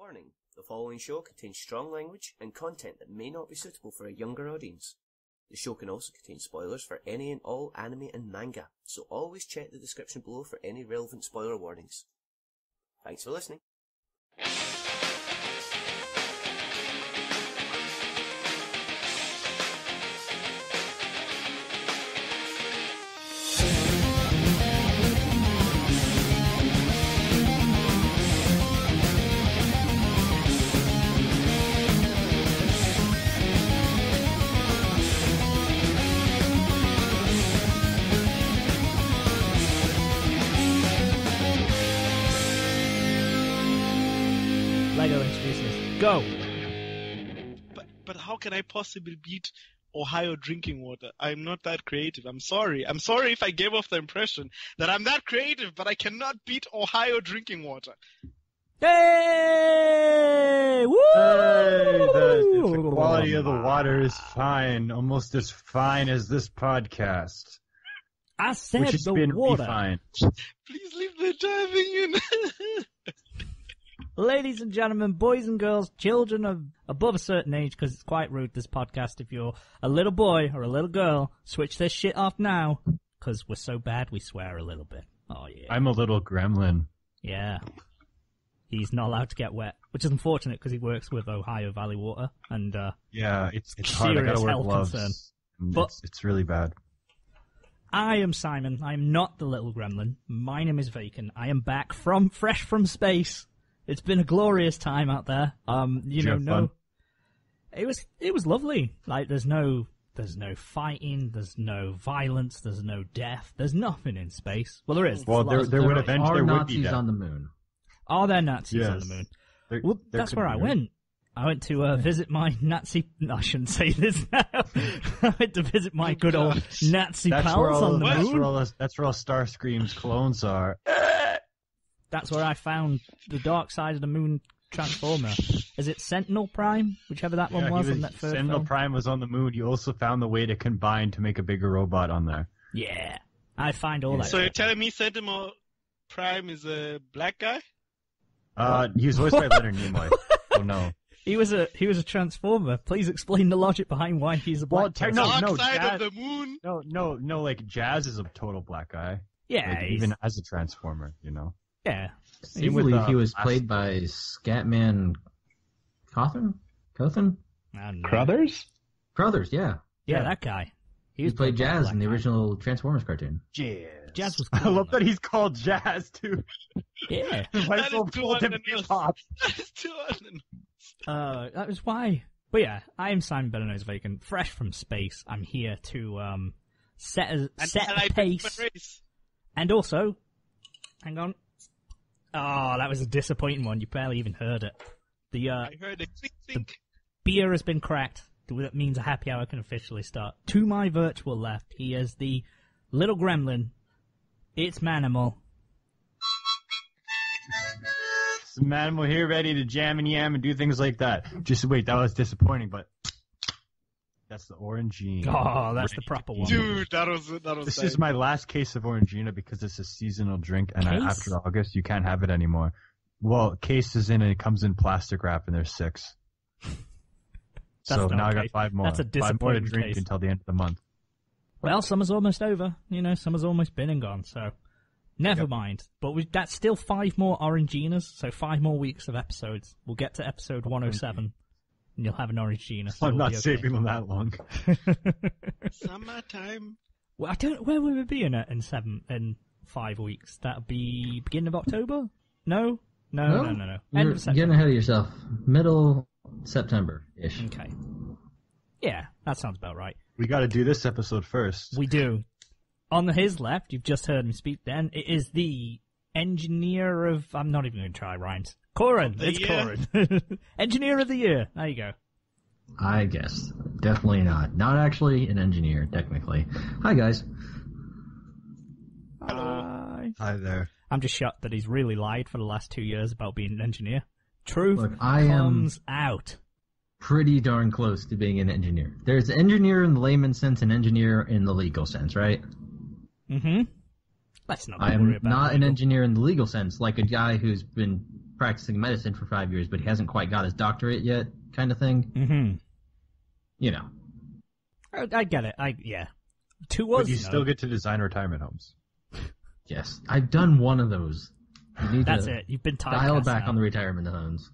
Warning, the following show contains strong language and content that may not be suitable for a younger audience. The show can also contain spoilers for any and all anime and manga, so always check the description below for any relevant spoiler warnings. Thanks for listening. Go. But how can I possibly beat Ohio drinking water? I'm not that creative. I'm sorry. I'm sorry if I gave off the impression that I'm that creative, but I cannot beat Ohio drinking water. Hey! Woo! Hey, the quality of the water is fine, almost as fine as this podcast. I said which has the been water. Refined. Please leave the diving in. Ladies and gentlemen, boys and girls, children of above a certain age, because it's quite rude, this podcast. If you're a little boy or a little girl, switch this shit off now, because we're so bad we swear a little bit. Oh, yeah. I'm a little gremlin. Yeah. He's not allowed to get wet, which is unfortunate because he works with Ohio Valley Water, and yeah, it's hard. I gotta wear gloves. But it's really bad. I am Simon. I am not the little gremlin. My name is Vacant. I am back fresh from space. It's been a glorious time out there. Fun? It was lovely. Like, there's no fighting, there's no violence, there's no death, there's nothing in space. Well, there is. Well, there would be death. On the moon. Are there Nazis on Yes. the moon? There That's could where be, I right? went. I went to visit my Nazi... I shouldn't say this now. I went to visit my good old Nazi pals on the moon. That's where all Starscream's clones are. That's where I found the dark side of the moon transformer. Is it Sentinel Prime? Whichever that one was in that first Sentinel film. Prime was on the moon. You also found the way to combine to make a bigger robot on there. Yeah. I find all that. So you're shit. telling me Sentinel Prime is a black guy? He was voiced by Leonard Nimoy. Oh no. He was a transformer. Please explain the logic behind why he's a black person. Dark side of the moon? No, like Jazz is a total black guy. Yeah, Like, even as a transformer, you know. yeah. I believe he was played by Scatman Cawthon? I don't know. Crothers, yeah. Yeah, that guy. He played by a Jazz black in the guy. original Transformers cartoon. Jazz was I cool, love though. that he's called Jazz too. Yeah. Might as well too pull him unannounced. hip-hop. That's too unannounced. That was why. But yeah, I am Simon Better Knows Vacant, fresh from space. I'm here to set a pace. And also, hang on. Oh, that was a disappointing one. You barely even heard it. I heard a clink. Beer has been cracked. That means a happy hour can officially start. To my virtual left, he is the little gremlin. It's Manimal. Manimal here, ready to jam and yam and do things like that. Just wait, that was disappointing, but that's the Orangina. Oh, that's the proper one. Dude, that was This bad. is my last case of Orangina because it's a seasonal drink, and Case? after August you can't have it anymore. Well, case is in and it comes in plastic wrap, and there's 6. So That's not now I a got case. 5 more. That's a 5 more to disappointing drink case. until the end of the month. Well, summer's almost over. You know, summer's almost been and gone, so never mind. But that's still 5 more Oranginas, so 5 more weeks of episodes. We'll get to episode 107, and you'll have an Orangina. So I'm we'll not be okay. saving them that long. Summertime. Well, I don't. Where will we be in 5 weeks? That'll be beginning of October? No. End You're of September. getting ahead of yourself. Middle September-ish. Okay. Yeah, that sounds about right. We got to do this episode first. We do. On his left, you've just heard him speak then, it is the engineer of... I'm not even going to try rhymes. Coryn. It's Coryn. Engineer of the year. There you go. I guess. Definitely not. Not actually an engineer, technically. Hi, guys. Hi. Hi there. I'm just shocked that he's really lied for the last 2 years about being an engineer. Truth Look, I comes out. Pretty darn close to being an engineer. There's engineer in the layman sense and engineer in the legal sense, right? Mm-hmm. Let's not I worry am about not an legal. engineer in the legal sense, like a guy who's been practicing medicine for 5 years, but he hasn't quite got his doctorate yet, kind of thing. Mm-hmm. You know. I get it. Yeah. But you still get to design retirement homes. Yes. I've done one of those. That's it. You've been dialed back on the retirement homes.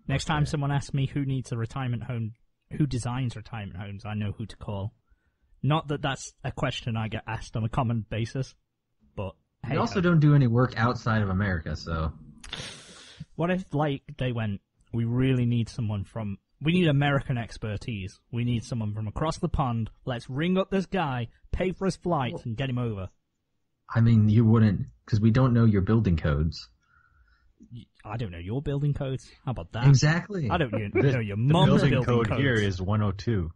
Next time someone asks me who needs a retirement home, who designs retirement homes, I know who to call. Not that that's a question I get asked on a common basis, but hey. We also don't do any work outside of America, so... What if, like, they went, we really need someone from... We need American expertise. We need someone from across the pond. Let's ring up this guy, pay for his flights, and get him over. I mean, you wouldn't, because we don't know your building codes. I don't know your building codes. How about that? Exactly. I don't know your mom's building code codes. Here is 102.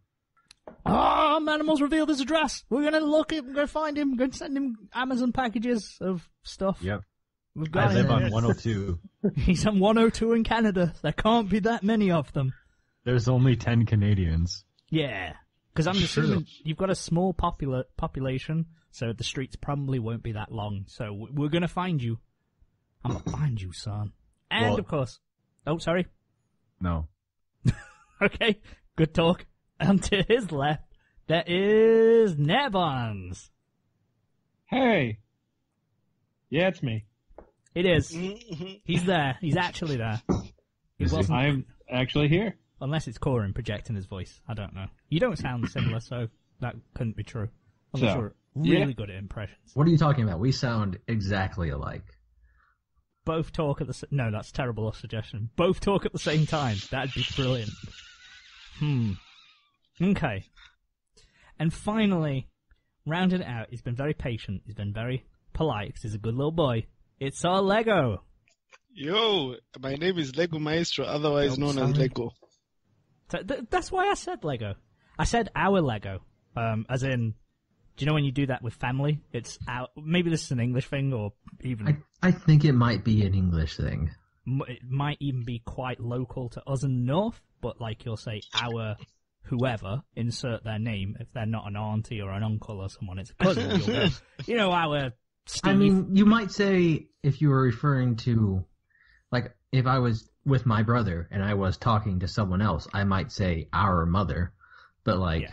Oh, Manimal's revealed his address. We're going to look at him, we're going to find him, we're going to send him Amazon packages of stuff. Yep. We've got I live on 102. He's on 102 in Canada. There can't be that many of them. There's only 10 Canadians. Yeah. Because I'm assuming you've got a small population, so the streets probably won't be that long. So we're going to find you. I'm going to find you, son. And, of course... Oh, sorry. No. Okay. Good talk. And to his left, there is Nairbons. Hey. Yeah, it's me. It is. He's there. He's actually there. I'm actually here. Unless it's Coryn projecting his voice. I don't know. You don't sound similar, so that couldn't be true. Unless you're really good at impressions. What are you talking about? We sound exactly alike. Both talk at the... No, that's a terrible suggestion. Both talk at the same time. That'd be brilliant. Okay. And finally, rounding it out, he's been very patient. He's been very polite because he's a good little boy. It's our Lego. Yo, my name is Lego Maestro, otherwise known as Lego. So that's why I said Lego. I said our Lego. As in, do you know when you do that with family? It's our... Maybe this is an English thing or even... I think it might be an English thing. It might even be quite local to us in the north, but like you'll say our... Whoever, insert their name. If they're not an auntie or an uncle or someone, it's a cousin. You'll go, you know, our Steve. I mean, you might say, if you were referring to, like, if I was with my brother and I was talking to someone else, I might say our mother. But, like, yeah.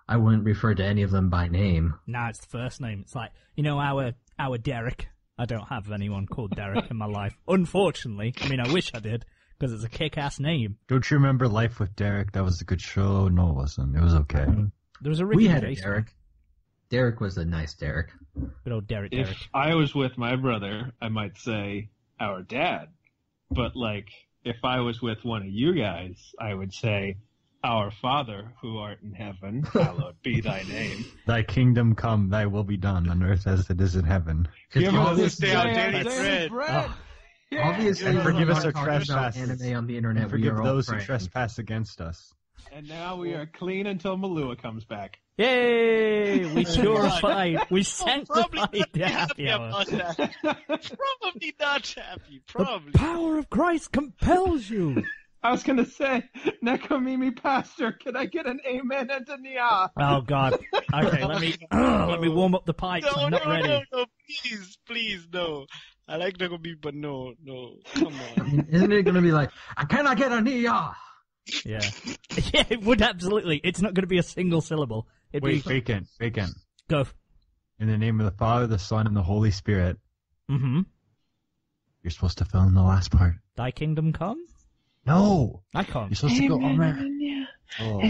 I wouldn't refer to any of them by name. No, it's the first name. It's like, you know, our Derek. I don't have anyone called Derek in my life. Unfortunately. I mean, I wish I did. Because it's a kick-ass name. Don't you remember Life with Derek? That was a good show. No, it wasn't. It was okay. There was a Ricky We had Jason. a Derek. Derek was a nice Derek. Good old Derek. If I was with my brother, I might say our dad. But, like, if I was with one of you guys, I would say our Father who art in heaven, hallowed be thy name. Thy kingdom come, thy will be done on earth as it is in heaven. Give us this day our daily bread. Oh. Yeah, obviously, forgive us our trespasses. Anime on the internet. And forgive those who trespass against us. And now we are clean until Malua comes back. Yay! We purified. We sanctified the happy hour. Probably not happy. Probably. The power of Christ compels you. I was gonna say, Nekomimi Pastor, can I get an amen and a nia? Oh God. Okay, let me warm up the pipes. I'm not ready. No, please, no. I like Nekomimi, but no, come on. I mean, isn't it gonna be like, I cannot get a nia? Yeah. Yeah, it would absolutely. It's not gonna be a single syllable. Vacant. Go. In the name of the Father, the Son, and the Holy Spirit. Mm-hmm. You're supposed to fill in the last part. Thy kingdom come? No! I can't. You're supposed to go, oh.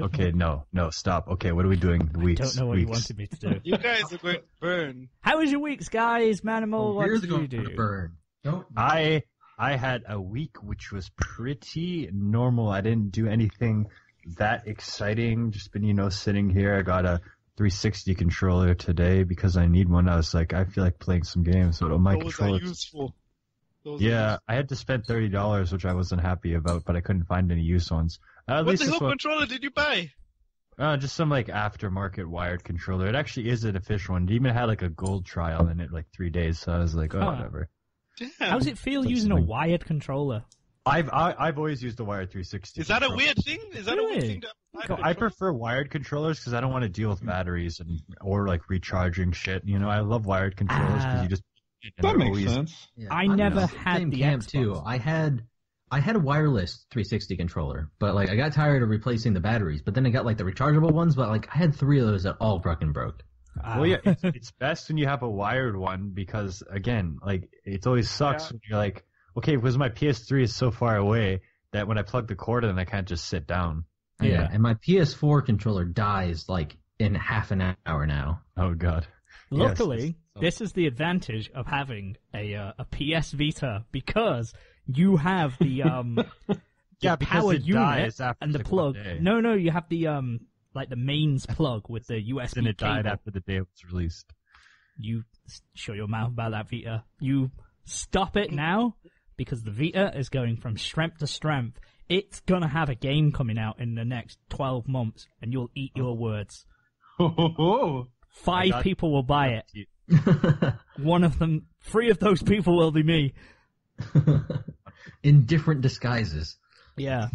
Okay, no, stop. Okay, what are we doing? The weeks. I don't know what you wanted me to do. You guys are going to burn. How was your weeks, guys? Manimal, what did you do? Burn. I had a week which was pretty normal. I didn't do anything that exciting. Just been, sitting here. I got a 360 controller today because I need one. I was like, I feel like playing some games. So my controller. Those are useful. I had to spend $30, which I wasn't happy about, but I couldn't find any used ones. What the hell controller did you buy? Just some aftermarket wired controller. It actually is an official one. It even had a gold trial in it 3 days. So I was like, whatever. Damn. How does it feel using a wired controller? I've always used the wired 360. Is that a weird thing? Is that a weird thing to I prefer wired controllers because I don't want to deal with batteries or recharging shit. I love wired controllers because you just That makes sense. Yeah, I never had same the camp Xbox. too. I had a wireless 360 controller, but like I got tired of replacing the batteries. But then I got like the rechargeable ones. But like I had 3 of those that all fucking broke. Well, yeah, it's best when you have a wired one because again, like it always sucks when you're like, okay, because my PS3 is so far away that when I plug the cord in, I can't just sit down. Yeah, and my PS4 controller dies like in half an hour now. Oh god. Luckily, this is the advantage of having a PS Vita because you have the because power it unit dies after and the like plug. one day. No, you have the like the mains plug with the USB And it cable. died after the day it was released. You shut your mouth about that Vita. You stop it now because the Vita is going from strength to strength. It's gonna have a game coming out in the next 12 months, and you'll eat your words. 5 people will buy it. 3 of those people will be me. In different disguises. Yeah.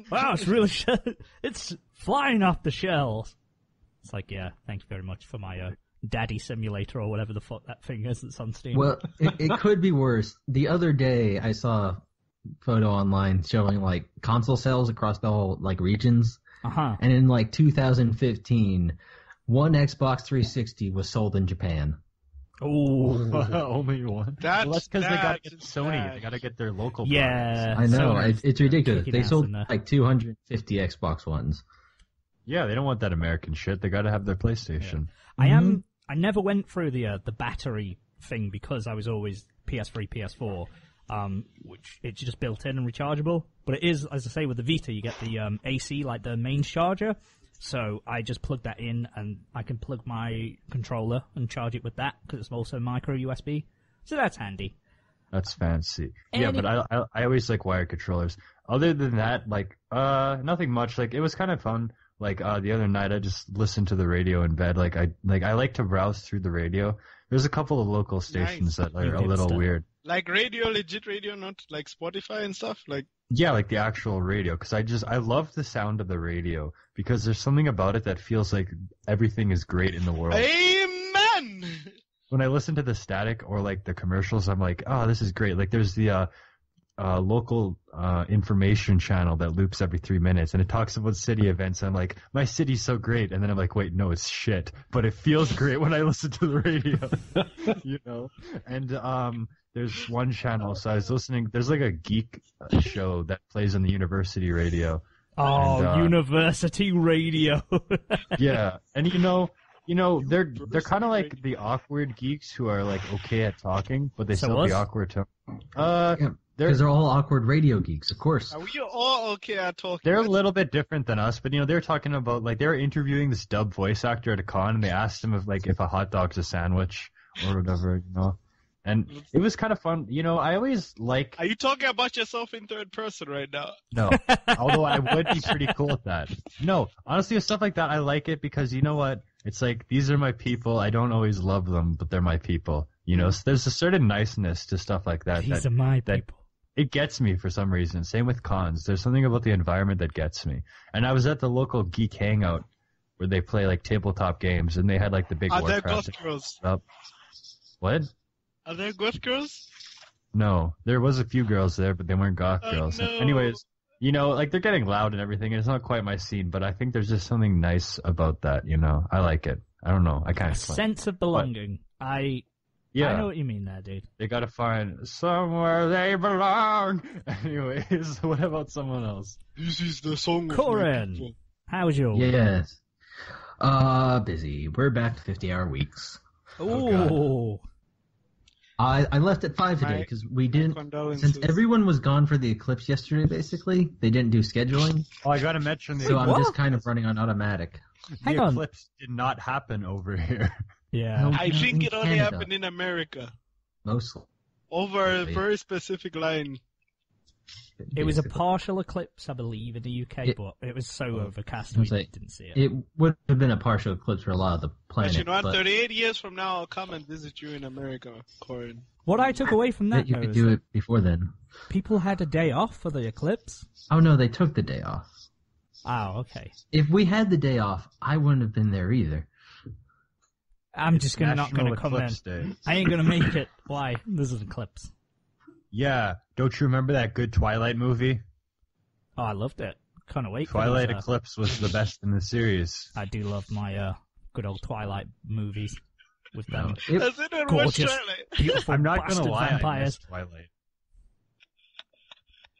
Wow, it's really it's flying off the shelves. It's like, yeah, thank you very much for my daddy simulator or whatever the fuck that thing is that's on Steam. Well, it could be worse. The other day I saw a photo online showing like console sales across the whole like regions. And in like 2015, one Xbox 360 was sold in Japan. Oh, only one. That's because they gotta get Sony. Bad. They gotta get their local. yeah. I know, Sony it's ridiculous. kicking They ass sold in there. like 250 Xbox Ones. Yeah, they don't want that American shit. They gotta have their PlayStation. I never went through the battery thing because I was always PS3, PS4, which it's just built in and rechargeable. But it is, as I say, with the Vita, you get the AC, like the mains charger. So I just plug that in, and I can plug my controller and charge it with that because it's also micro USB. So that's handy. That's fancy. Yeah, but I always like wired controllers. Other than that, like nothing much. Like it was kind of fun. Like the other night, I just listened to the radio in bed. I like to browse through the radio. There's a couple of local stations that are a little weird. Like radio, legit radio, not like Spotify and stuff. Like yeah, like the actual radio. Because I love the sound of the radio because there's something about it that feels like everything is great in the world. Amen. When I listen to the static or like the commercials, I'm like, oh, this is great. Like there's the local information channel that loops every 3 minutes, and it talks about city events. I'm like, my city's so great, and then I'm like, wait, no, it's shit. But it feels great when I listen to the radio, you know. And there's one channel, so I was listening. There's like a geek show that plays on the university radio. Oh, and, university radio. Yeah, and you know, they're kind of like the awkward geeks who are like okay at talking, but they still be awkward to. Because they're all awkward radio geeks, of course. Are we all okay at talking? They're a little bit different than us, but they're talking about like they were interviewing this dub voice actor at a con, and they asked him if a hot dog's a sandwich or whatever, And it was kind of fun. I always like. Are you talking about yourself in third person right now? No, although I would be pretty cool at that. No, honestly, with stuff like that, I like it because you know what? It's like these are my people. I don't always love them, but they're my people. So there's a certain niceness to stuff like that. These are my people. It gets me for some reason. Same with cons. There's something about the environment that gets me. And I was at the local geek hangout where they play like tabletop games, and they had like the big Are Warcraft. there goth girls? What? Are there goth girls? No, there was a few girls there, but they weren't goth girls. No. Anyways, like they're getting loud and everything, and it's not quite my scene, but I think there's just something nice about that. I like it. I don't know. I can't explain. Sense of belonging. I know what you mean there, dude. They gotta find somewhere they belong. Anyways, what about someone else? This is the song. Coryn, how's your week? Yes. Busy. We're back to 50-hour weeks. Oh. I left at 5 today because we didn't. Since everyone was gone for the eclipse yesterday, basically they didn't do scheduling. Oh, I gotta mention the. So I'm just kind of running on automatic. The eclipse did not happen over here. Yeah. I think it only happened in America. Mostly. Over a very specific line. It was a partial eclipse, I believe, in the UK, but it was so overcast we didn't see it. It would have been a partial eclipse for a lot of the planet. But you know what? 38 years from now, I'll come and visit you in America, Coryn. What I took away from that, you could do it before then. People had a day off for the eclipse? Oh, no, they took the day off. Oh, okay. If we had the day off, I wouldn't have been there either. I'm just not gonna come in. Day. I ain't gonna make it. Why? This is Eclipse. Yeah, don't you remember that good Twilight movie? Oh, I loved it. Can't wait. Twilight Eclipse was the best in the series. I do love my good old Twilight movies with them gorgeous, beautiful I'm not bastard gonna lie, vampires. I missed Twilight.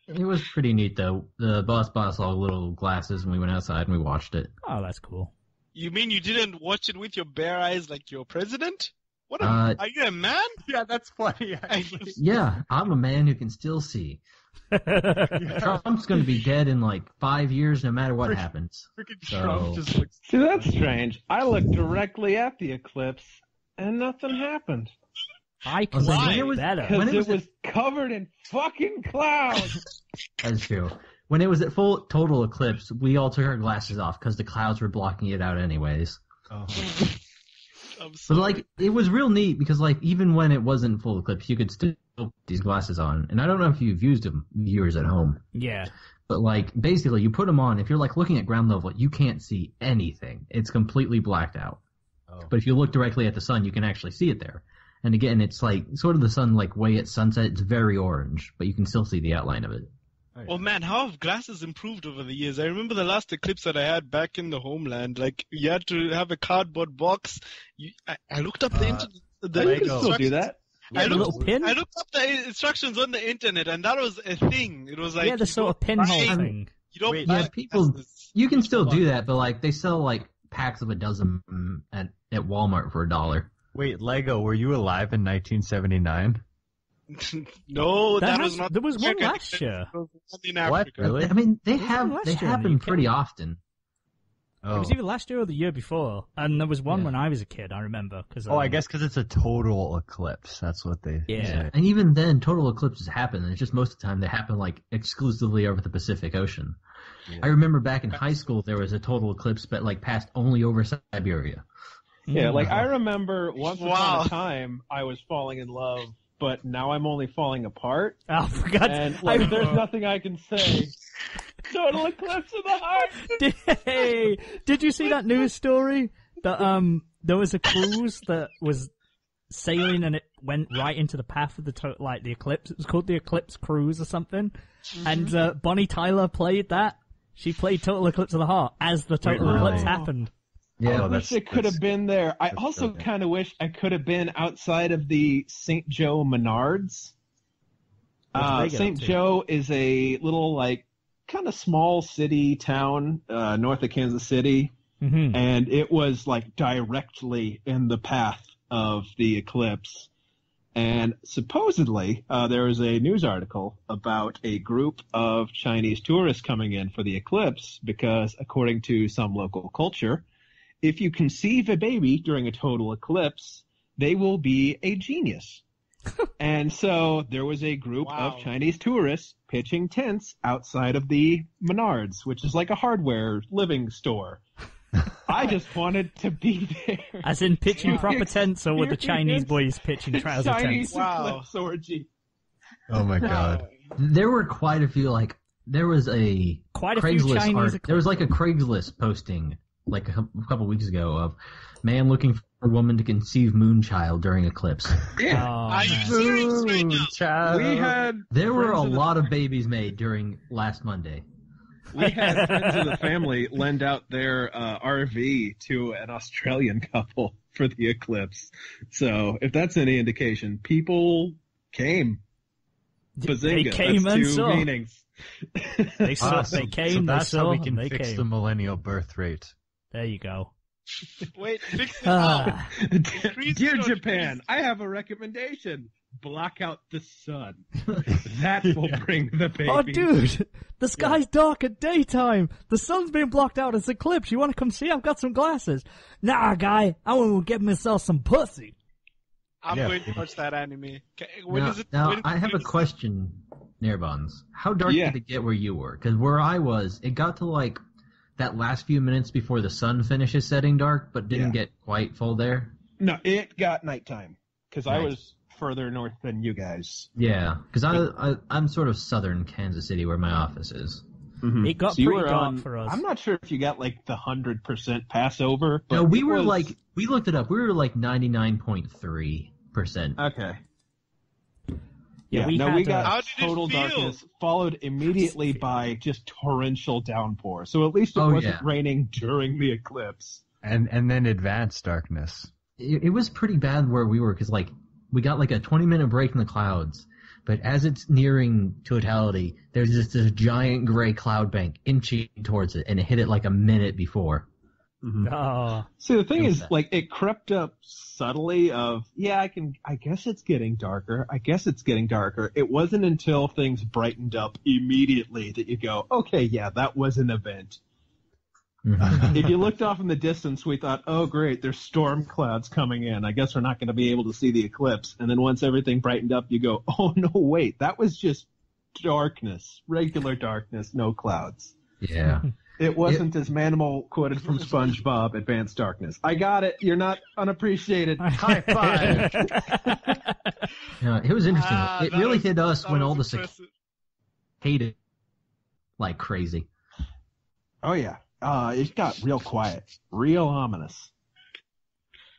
It was pretty neat, though. The boss bought us all little glasses, and we went outside and we watched it. Oh, that's cool. You mean you didn't watch it with your bare eyes like your president? What? Are you a man? Yeah, that's funny. Actually. Yeah, I'm a man who can still see. Trump's going to be dead in like 5 years, no matter what happens. Trump just looks. See, that's strange. I looked directly at the eclipse, and nothing happened. I can see it better. Because it was covered in fucking clouds. That's true. When it was at full total eclipse, we all took our glasses off because the clouds were blocking it out anyways. Oh. But like, it was real neat because like, even when it wasn't full eclipse, you could still put these glasses on. And I don't know if you've used them, viewers at home. Yeah. But like, basically, you put them on. If you're like looking at ground level, you can't see anything. It's completely blacked out. Oh. But if you look directly at the sun, you can actually see it there. And again, it's like sort of the sun like way at sunset. It's very orange, but you can still see the outline of it. Oh man, how have glasses improved over the years? I remember the last eclipse that I had back in the homeland. Like, you had to have a cardboard box. I looked up the internet. You can still do that. I looked up the instructions on the internet, and that was a thing. It was like the sort of pinhole thing. You don't Yeah, people. You can still do that, but like they sell like packs of a dozen at Walmart for $1. Wait, Lego, were you alive in 1979? No, that was not. There was one last year. In What? Africa. Really? I mean, they last year in the happen UK. pretty often. It was either last year or the year before, and there was one when I was a kid. I remember because. I guess because it's a total eclipse. That's what they say. And even then, total eclipses happen. And it's just most of the time they happen like exclusively over the Pacific Ocean. Yeah. I remember back in high school there was a total eclipse, but like passed only over Siberia. Yeah, like I remember once upon a time I was falling in love, but now I'm only falling apart. Oh, for God's And like, there's nothing I can say. Total eclipse of the heart. Did you see that news story? That there was a cruise that was sailing and it went right into the path of the eclipse. It was called the Eclipse Cruise or something. Mm-hmm. And Bonnie Tyler played that. She played Total Eclipse of the Heart as the total eclipse happened. Yeah, I wish it could have been there. I also kind of wish I could have been outside of the St. Joe Menards. St. Joe is a little, like, kind of small city town north of Kansas City. Mm-hmm. And it was, like, directly in the path of the eclipse. And supposedly, there was a news article about a group of Chinese tourists coming in for the eclipse because, according to some local culture, if you conceive a baby during a total eclipse, they will be a genius. And so there was a group of Chinese tourists pitching tents outside of the Menards, which is like a hardware living store. I just wanted to be there. As in pitching proper tents, or were the Chinese boys pitching trouser Chinese tents? eclipse orgy. Oh my God. There were quite a few, like, there was a Quite a few Craigslist Chinese there was like a Craigslist posting like a couple weeks ago of man looking for woman to conceive moonchild during eclipse. Yeah. Are you serious right now? There were a lot of babies made during last Monday. We had friends of the family lend out their RV to an Australian couple for the eclipse. So if that's any indication, people came. Bazinga. They came that's and two saw. meanings. They saw. They came. So They that's saw. how we can and they fix came. the millennial birth rate. There you go. Wait, fix it out. Dear Japan, I have a recommendation. Block out the sun. That will bring the baby. Oh, dude, the sky's dark at daytime. The sun's being blocked out. It's eclipse. You want to come see? I've got some glasses. Nah, guy, I want to get myself some pussy. I'm going to watch that anime. Now, I have a question, Nairbons. How dark did it get where you were? Because where I was, it got to like that last few minutes before the sun finishes setting dark, but didn't get quite full there. No, it got nighttime because I was further north than you guys. Yeah, because I'm sort of southern Kansas City where my office is. Mm-hmm. It got so pretty dark for us. I'm not sure if you got like the 100% Passover. But no, we looked it up. We were like 99.3%. Okay. Yeah, we got how did total it feel? darkness, followed immediately by just torrential downpour. So at least it wasn't raining during the eclipse. And then advanced darkness. It was pretty bad where we were, because like we got like a 20-minute break in the clouds, but as it's nearing totality, there's just this giant gray cloud bank inching towards it, and it hit it like a minute before. Mm-hmm. Oh. See, the thing is, like, it crept up subtly of, I guess it's getting darker. I guess it's getting darker. It wasn't until things brightened up immediately that you go, okay, yeah, that was an event. Mm-hmm. If you looked off in the distance, we thought, oh, great, there's storm clouds coming in. I guess we're not going to be able to see the eclipse. And then once everything brightened up, you go, oh, no, wait, that was just darkness, regular darkness, no clouds. Yeah. It wasn't as Manimal quoted from SpongeBob, Advanced Darkness. I got it. You're not unappreciated. High five. Yeah, it was interesting. It really hit us when all the cicadas hated like crazy. Oh, yeah. It got real quiet. Real ominous.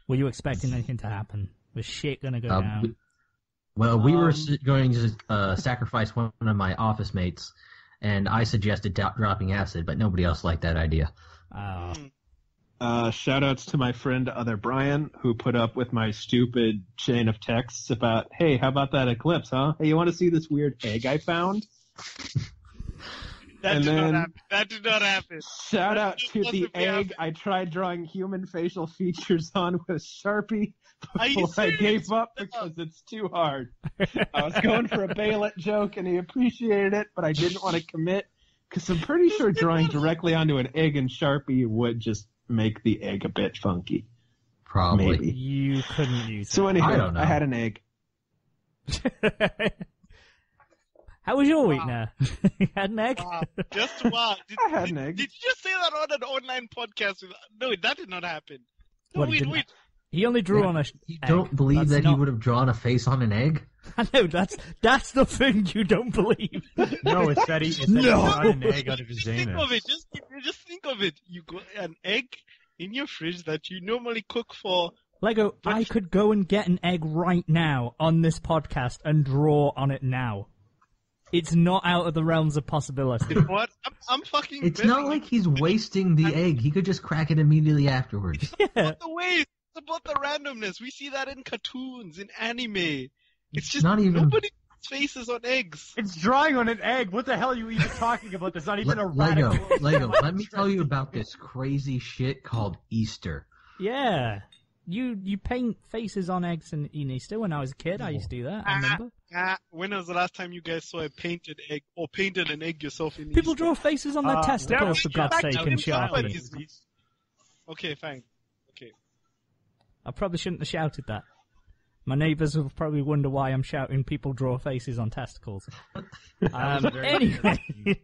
Were you expecting anything to happen? Was shit going to go down? We were going to sacrifice one of my office mates, and I suggested dropping acid, but nobody else liked that idea. Shout outs to my friend Other Brian, who put up with my stupid chain of texts about, hey, how about that eclipse, huh? Hey, you want to see this weird egg I found? That did not happen. Shout out to the egg I tried drawing human facial features on with Sharpie before I gave up because it's too hard. I was going for a Bayonet joke and he appreciated it, but I didn't want to commit because I'm pretty sure drawing directly onto an egg in Sharpie would just make the egg a bit funky. Probably. Maybe. You couldn't use it. So anyway, I don't know. I had an egg. How was your week now? You had an egg? Just wow. I had an egg. Did you just say that on an online podcast? No, that did not happen. No, What, wait. He only drew on a You egg. don't believe That's that not... he would have drawn a face on an egg? I know, that's the thing you don't believe. No, it's that he got an egg out of his Think anus. of it. Just think of it. You got an egg in your fridge that you normally cook for. Lego, I could go and get an egg right now on this podcast and draw on it now. It's not out of the realms of possibility. What? I'm fucking. It's not like he's wasting the egg. He could just crack it immediately afterwards. Yeah. About the waste. It's about the randomness. We see that in cartoons, in anime. It's just not even nobody puts faces on eggs. It's drawing on an egg. What the hell are you even talking about? There's not even a Lego. radical. Lego. Let me tell you about this crazy shit called Easter. Yeah. You paint faces on eggs in Easter. When I was a kid, I used to do that. I remember. When was the last time you guys saw a painted egg or painted an egg yourself in People Easter? draw faces on their testicles, for God's sake, in Sharpie. Okay, fine. Okay. I probably shouldn't have shouted that. My neighbours will probably wonder why I'm shouting people draw faces on testicles. Anyway,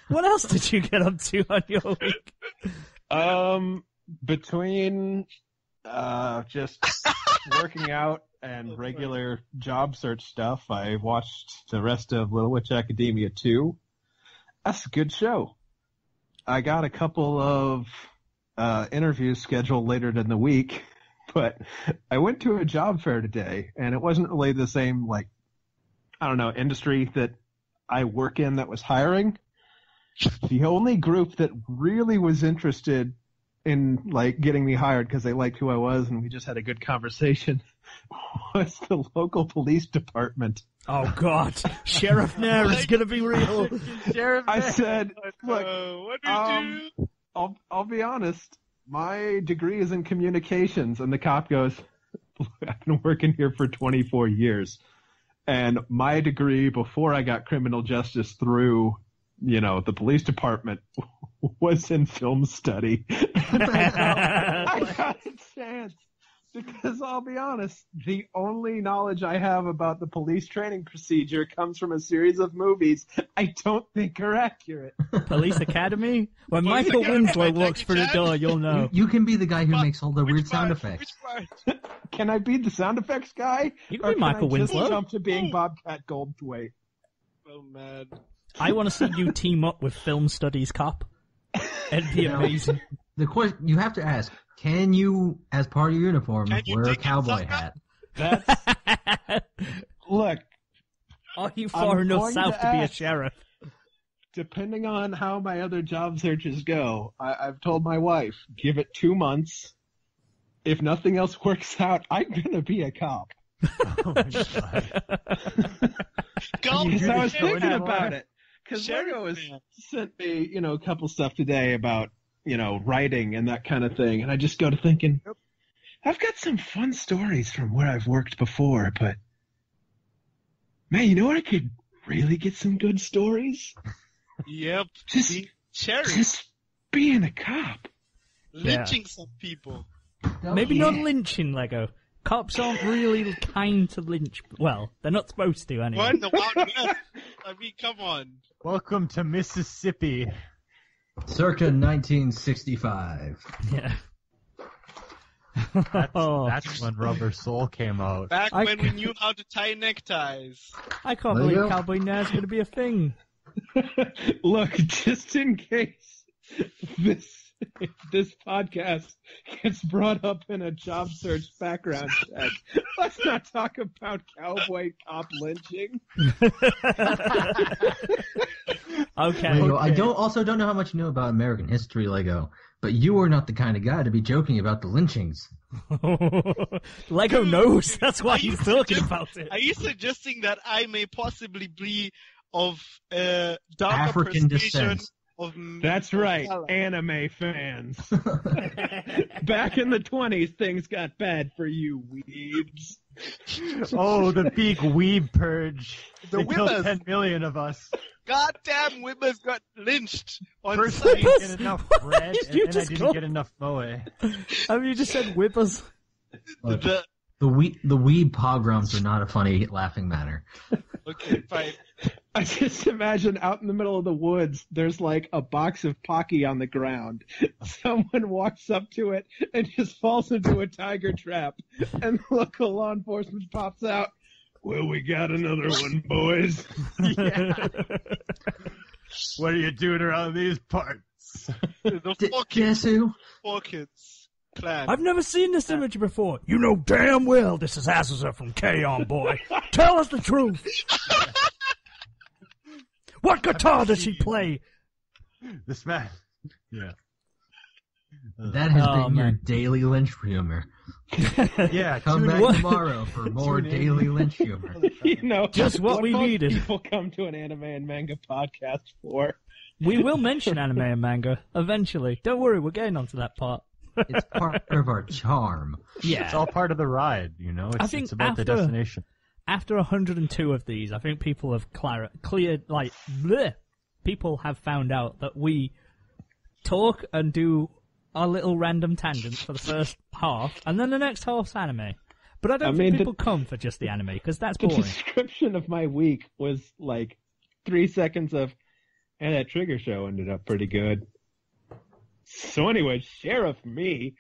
what else did you get up to on your week? Between just working out and regular job search stuff, I watched the rest of Little Witch Academia 2. That's a good show. I got a couple of interviews scheduled later in the week, but I went to a job fair today, and it wasn't really the same, like, I don't know, industry that I work in that was hiring. The only group that really was interested in, like, getting me hired because they liked who I was and we just had a good conversation was the local police department. Oh, God. Sheriff Nair is going to be real. Sheriff I said, look, what do you do? I'll be honest. My degree is in communications. And the cop goes, I've been working here for 24 years. And my degree before I got criminal justice through, the police department was in film study. I got a chance. Because I'll be honest, the only knowledge I have about the police training procedure comes from a series of movies I don't think are accurate. Police Academy? When Police Michael Academy Winslow by walks Jackie through the Chan? door, you'll know. You can be the guy who makes all the weird sound Which effects. part? Can I be the sound effects guy? You can be Michael Or can I just Winslow. jump to being Bobcat Goldthwait? Oh, man. I want to see you team up with Film Studies Cop. It'd be amazing. The question you have to ask: can you, as part of your uniform, wear a cowboy hat? Look. Are you far enough south to be a sheriff? Depending on how my other job searches go, I've told my wife, give it 2 months. If nothing else works out, I'm gonna be a cop. Oh my god. Because I was thinking about it. Because Lego has sent me, a couple stuff today about, writing and that kind of thing. And I just go to thinking, I've got some fun stories from where I've worked before, but man, you know what? I could really get some good stories? Yep. Just being a cop. Lynching some people. Maybe not lynching, Lego. Cops aren't really kind to lynch. Well, they're not supposed to anyway. What in the Wild West? I mean, come on. Welcome to Mississippi. Circa 1965. Yeah. That's when Rubber Soul came out. Back when we knew how to tie neckties. I can't believe Cowboy Nair's going to be a thing. Look, just in case this podcast gets brought up in a job search background check, let's not talk about cowboy cop lynching. Okay. Lego, I don't know how much you know about American history, Lego, but you are not the kind of guy to be joking about the lynchings. Lego knows. That's why he's talking about it. Are you suggesting that I may possibly be of darker African persuasion? descent. That's right, anime fans. Back in the 20s, things got bad for you weebs. Oh, the big Weeb purge. They killed Wibbers. 10 million of us. Goddamn Wibbers got lynched on First, I site. didn't get enough bread, Did you and then I just didn't get enough moe. Have you just said whippers? Look, The- the weeb pogroms are not a funny laughing matter. Okay, fine. I just imagine out in the middle of the woods, there's like a box of Pocky on the ground. Someone walks up to it and just falls into a tiger trap, and local law enforcement pops out. Well, we got another one, boys. Yeah. What are you doing around these parts? The Guess who? Fawkins clan. I've never seen this image before. You know damn well this is Azazel from K-On! Boy. Tell us the truth. What guitar does she play? This man. Yeah. That has been your man. daily lynch humor. Yeah, Come back in. tomorrow for more Tune in. daily lynch humor. Just what we most needed. People come to an anime and manga podcast for. We will mention anime and manga eventually. Don't worry, we're getting onto that part. It's part of our charm. Yeah. it's all part of the ride, I think it's about the after- destination. After 102 of these, I think people have cleared, like, bleh, people have found out that we talk and do our little random tangents for the first half, and then the next half's anime. But I don't think people come for just the anime, because that's The boring. description of my week was like 3 seconds of, and that Trigger show ended up pretty good. So anyway, Sheriff me.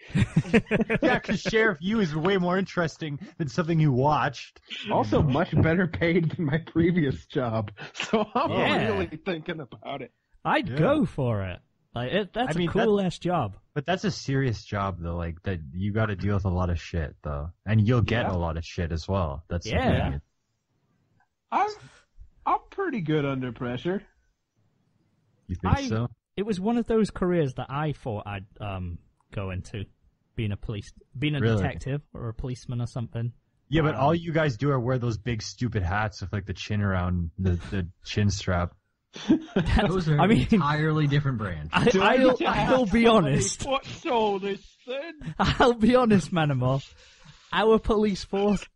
Yeah, because Sheriff You is way more interesting than something you watched. Also much better paid than my previous job. So I'm Yeah. really thinking about it. I'd Yeah. go for it. Like, that's I mean, a cool-ass job. But that's a serious job, though. Like, that you got to deal with a lot of shit, though. And you'll get a lot of shit as well. That's the Yeah. thing. I'm pretty good under pressure. You think so? It was one of those careers that I thought I'd go into, being a Really? detective or a policeman or something. Yeah, but all you guys do are wear those big stupid hats with like the chin around the chin strap. Those are I mean, entirely different brands. I'll be honest. What so this then? I'll be honest, Manimal. Our police force,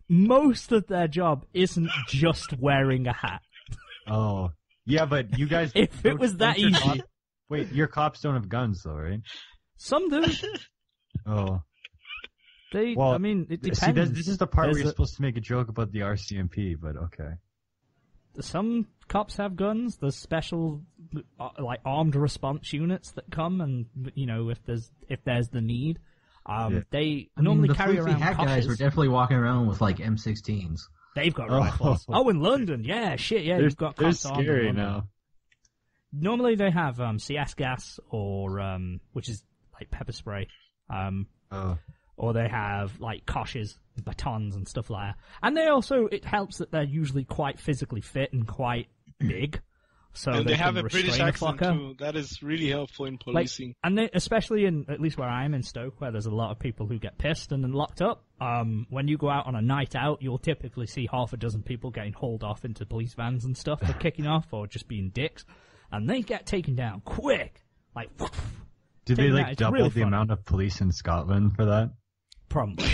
most of their job isn't just wearing a hat. Oh, yeah, but you guys. If it was that easy. Wait, your cops don't have guns, though, right? Some do. Oh. I mean, it depends. See, this is the part where There's you're supposed to make a joke about the RCMP, but okay. Some cops have guns. There's special, like, armed response units that come, and if there's the need, they normally the carry floofy around hat guys coffers. were definitely walking around with like M16s. They've got rifles. Oh, in London, yeah, shit, yeah, you've got they're cops armed in scary London. now. Normally they have CS gas or which is like pepper spray. Or they have like koshes, batons and stuff like that. And they also, it helps that they're usually quite physically fit and quite big. So and they have can a British restrain accent fucker. too. That is really helpful in policing. Like, and they, especially in, at least where I am in Stoke, where there's a lot of people who get pissed and then locked up. When you go out on a night out, you'll typically see half a dozen people getting hauled off into police vans and stuff for kicking off or just being dicks. And they get taken down quick. Like, did they like it's double really the funny. amount of police in Scotland for that? Probably.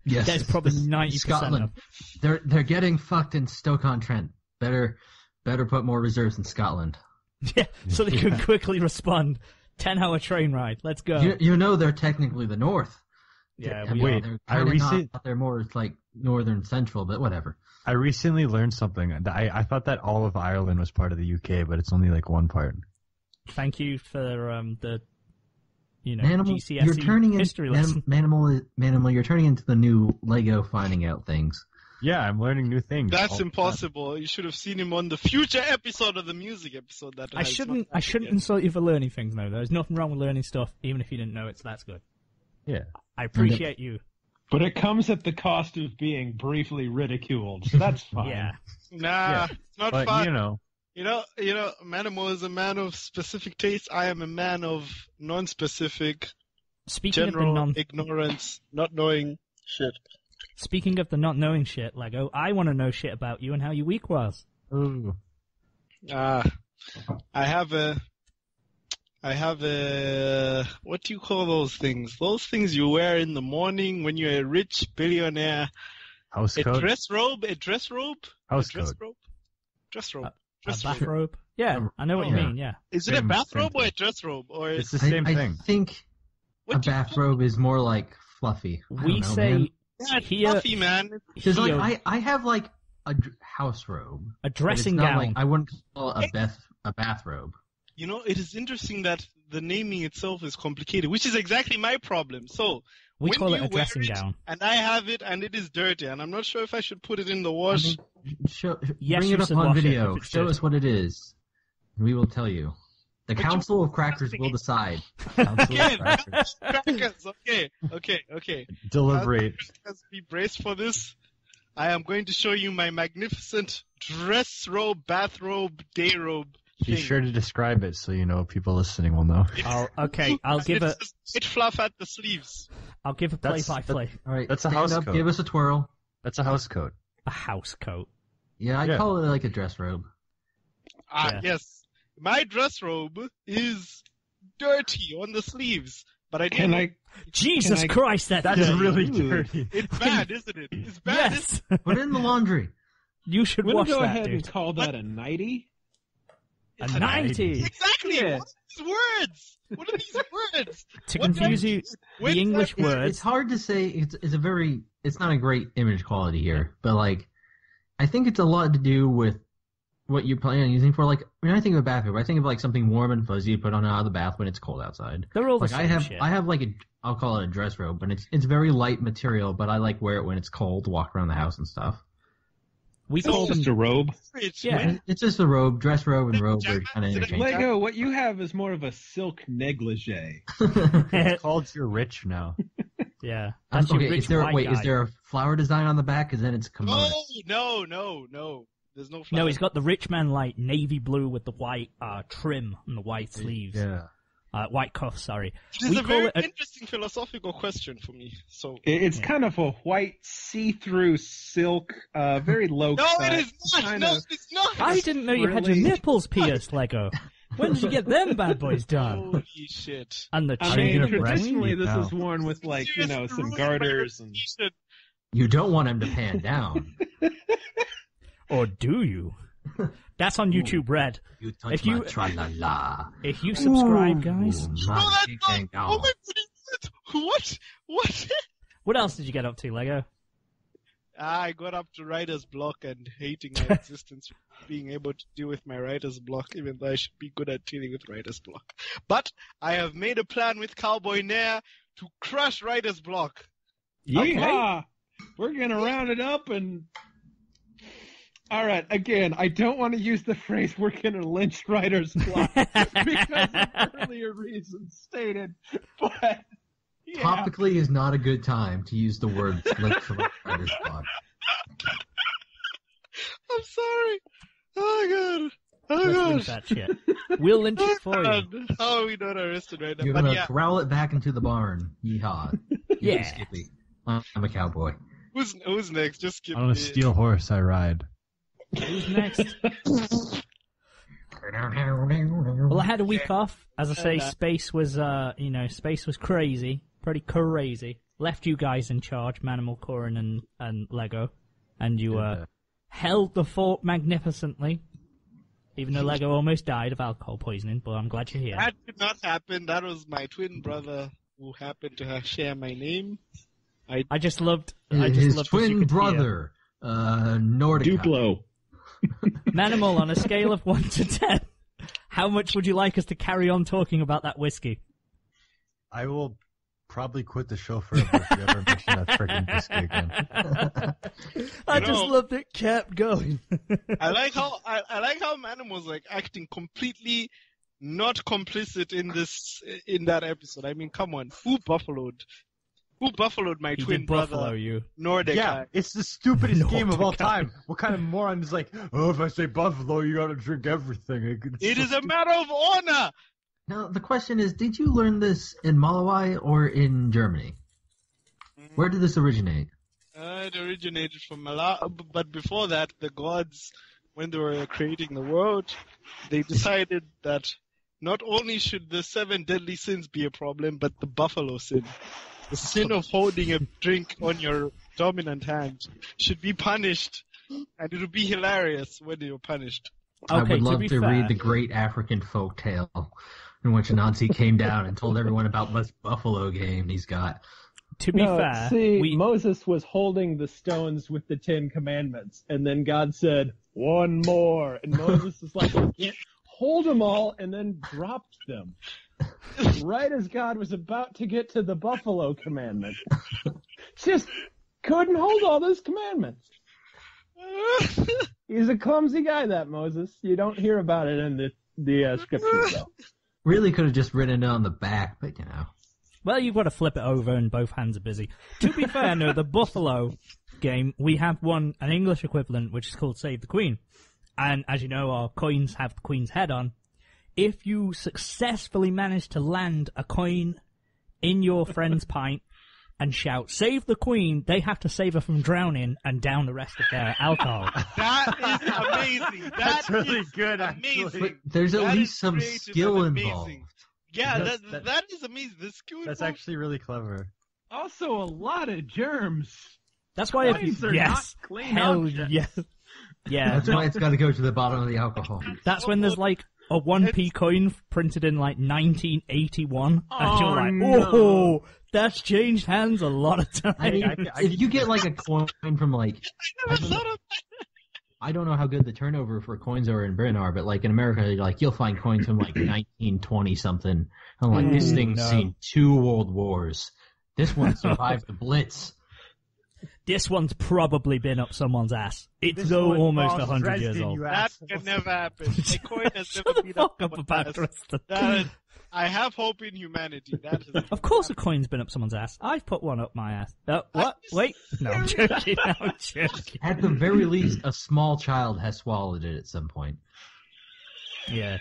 Yes, There's probably 90% Scotland. of... They're getting fucked in Stoke-on-Trent. Better put more reserves in Scotland. Yeah, so they can quickly respond. 10-hour train ride. Let's go. You know they're technically the North. Yeah, I mean, wait, they're more like northern central, but whatever. I recently learned something. I thought that all of Ireland was part of the UK, but it's only like one part. Thank you for the Manimal, GCSE you're turning history lesson. Manimal, you're turning into the new Lego finding out things. Yeah, I'm learning new things. That's impossible. You should have seen him on the future episode of the music episode. I shouldn't insult you for learning things, though. There's nothing wrong with learning stuff, even if you didn't know it, so that's good. Yeah. I appreciate you. But it comes at the cost of being briefly ridiculed, so that's fine. Yeah. Nah, it's not But, fun. you know, Manimal is a man of specific taste. I am a man of non-specific, Speaking general ignorance, not knowing shit. Speaking of the not knowing shit, Lego, I want to know shit about you and how your week was. ooh, I have a, what do you call those things? Those things you wear in the morning when you're a rich billionaire. house A coat. dress robe? House coat. Dress robe. A bathrobe? Yeah, I know what you Yeah. mean, yeah. Is it a Same bathrobe or a thing. dress robe? Or It's the same I thing. think a what do you call bathrobe is more like fluffy. I We don't know, say man. Yeah, it's here, fluffy, man. Because here, like I have like a house robe. a but it's dressing not gown. like, I wouldn't call it a bathrobe. You know, it is interesting that the naming itself is complicated, which is exactly my problem. So, We when call it you a dressing wear it, gown. and I have it, and it is dirty, and I'm not sure if I should put it in the wash. Yes, bring you it up should on wash it video. if it's Show dirty. us what it is. We will tell you. The But Council of Crackers will decide. Council of Okay, Crackers. crackers. Okay. Deliberate. Let's be braced for this. I am going to show you my magnificent dress robe, bathrobe, day robe Be thing. sure to describe it so people listening will know. I'll give it. It fluff at the sleeves. I'll give a play-by-play. All right, That's a stand house up, coat. give us a twirl. That's a house coat. A house coat. Yeah, I Yeah. call it like a dress robe. Yeah. Yes. My dress robe is dirty on the sleeves, but I Can didn't. Jesus Christ, that's That's dirty. really Ooh. dirty. It's bad, isn't it? It's bad. Yes, Put it in the laundry. you should We'll wash go that, ahead dude. and call that a nighty. A 90. Exactly. Yeah. What are these words? What are these words? To What confuse does- you, When's the English that- words. It's hard to say. It's not a great image quality here, but like, I think it's a lot to do with what you're planning on using for. Like, when I think of a bathrobe, I think of like something warm and fuzzy to put on out of the bath when it's cold outside. They're all the Like same shit. I have like I'll call it a dress robe, but it's very light material, but I like wear it when it's cold, walk around the house and stuff. We So- call them. Just a robe. It's Yeah. when- It's just a robe, dress robe and robe are kind of interchangeable. Lego, what you have is more of a silk negligee. It's called You're Rich now. Yeah, that's your Okay, rich is there white wait? guy. Is there a flower design on the back? Because then it's kimono. No. There's no flower. No, he's got the rich man like navy blue with the white trim and the white sleeves. Yeah. White cuffs, sorry. It is We a call very it a- interesting philosophical question for me. So It's kind of a white see-through silk, very low no, cut. it is not. kind No, of- it's not. I didn't know you had your Really? nipples pierced, Lego. When did you get them bad boys done? Holy shit! And the I chain mean, and the traditionally ring? this now. is worn with like, Seriously, some ruined my garters and reputation. You don't want him to pan down. Or do you? That's on YouTube Red. You touch If my you- tra-la-la. If you subscribe, guys. Ooh, No, my that's dick not. ain't Oh gone. my goodness! What? What else did you get up to, Lego? I got up to writer's block and hating my existence, being able to deal with my writer's block, even though I should be good at dealing with writer's block. But I have made a plan with Cowboy Nair to crush writer's block. yeehaw! We're gonna round it up and All right, again, I don't want to use the phrase "we're gonna lynch writer's block" because of earlier reasons stated, but yeah. Topically is not a good time to use the word lynch writer's block. I'm sorry. Oh god. Let's lynch that shit. We'll lynch it for you. How are we not arrested right now? You're gonna corral it back into the barn. Yeehaw. Yeah. Skippy. I'm a cowboy. Who's next? Just skip On a steel horse I ride. Who's next? Well, I had a week off. As I say, space was crazy. Pretty crazy. Left you guys in charge, Manimal, Coryn, and Lego. And you held the fort magnificently. Even though Lego almost died of alcohol poisoning, but I'm glad you're here. That did not happen. That was my twin brother who happened to share my name. I just loved his twin brother, Nordica. Duplo. Manimal, on a scale of 1 to 10, how much would you like us to carry on talking about that whiskey? I will probably quit the show forever if you ever mention that freaking whiskey again. I just loved it. Kept going. I like how Manimal's like acting completely not complicit in that episode. I mean, come on, who buffaloed my twin brother? Buffalo you. Nordica. Yeah, it's the stupidest game of all time. What kind of moron is like, oh, if I say buffalo, you gotta drink everything. It is a matter of honor. Now, the question is, did you learn this in Malawi or in Germany? Where did this originate? It originated from Malawi, but before that, the gods, when they were creating the world, they decided that not only should the 7 deadly sins be a problem, but the buffalo sin. The sin of holding a drink on your dominant hand should be punished, and it would be hilarious when you're punished. Okay, I would love to fair, read the great African folk tale in which Anansi came down and told everyone about this buffalo game he's got. To be fair, Moses was holding the stones with the 10 commandments, and then God said, "One more," and Moses was like, "I can't hold them all," and then dropped them. Right as God was about to get to the buffalo commandment. Just couldn't hold all those commandments. He's a clumsy guy, that Moses. You don't hear about it in the scriptures, though. Really could have just written it on the back, but you know. Well, you've got to flip it over and both hands are busy. To be fair, no, the Buffalo game, we have an English equivalent, which is called Save the Queen. And as you know, our coins have the Queen's head on. If you successfully manage to land a coin in your friend's pint and shout, "Save the Queen," they have to save her from drowning and down the rest of their alcohol. That is amazing. That's really good, amazing. actually. But there's at least some skill involved. Yeah, that is amazing. The skill That's involved. actually really clever. Also, a lot of germs. That's why Coins are not clean objects. yes. Yeah. That's why it's got to go to the bottom of the alcohol. That's when there's like a 1p coin printed in like 1981. And you're like, no. That's changed hands a lot of times. I mean, if you get like a coin from like, I don't know how good the turnover for coins are in Britain are, but like in America, like you'll find coins from like 1920 something. I'm like, this thing's seen 2 world wars. This one survived the Blitz. This one's probably been up someone's ass. It's almost 100 years old. That can never happen. A coin has never been up someone's ass. I have hope in humanity. Of course a coin's been up someone's ass. I've put one up my ass. What? Wait. No, I'm joking. I'm joking. At the very least, a small child has swallowed it at some point. Yeah.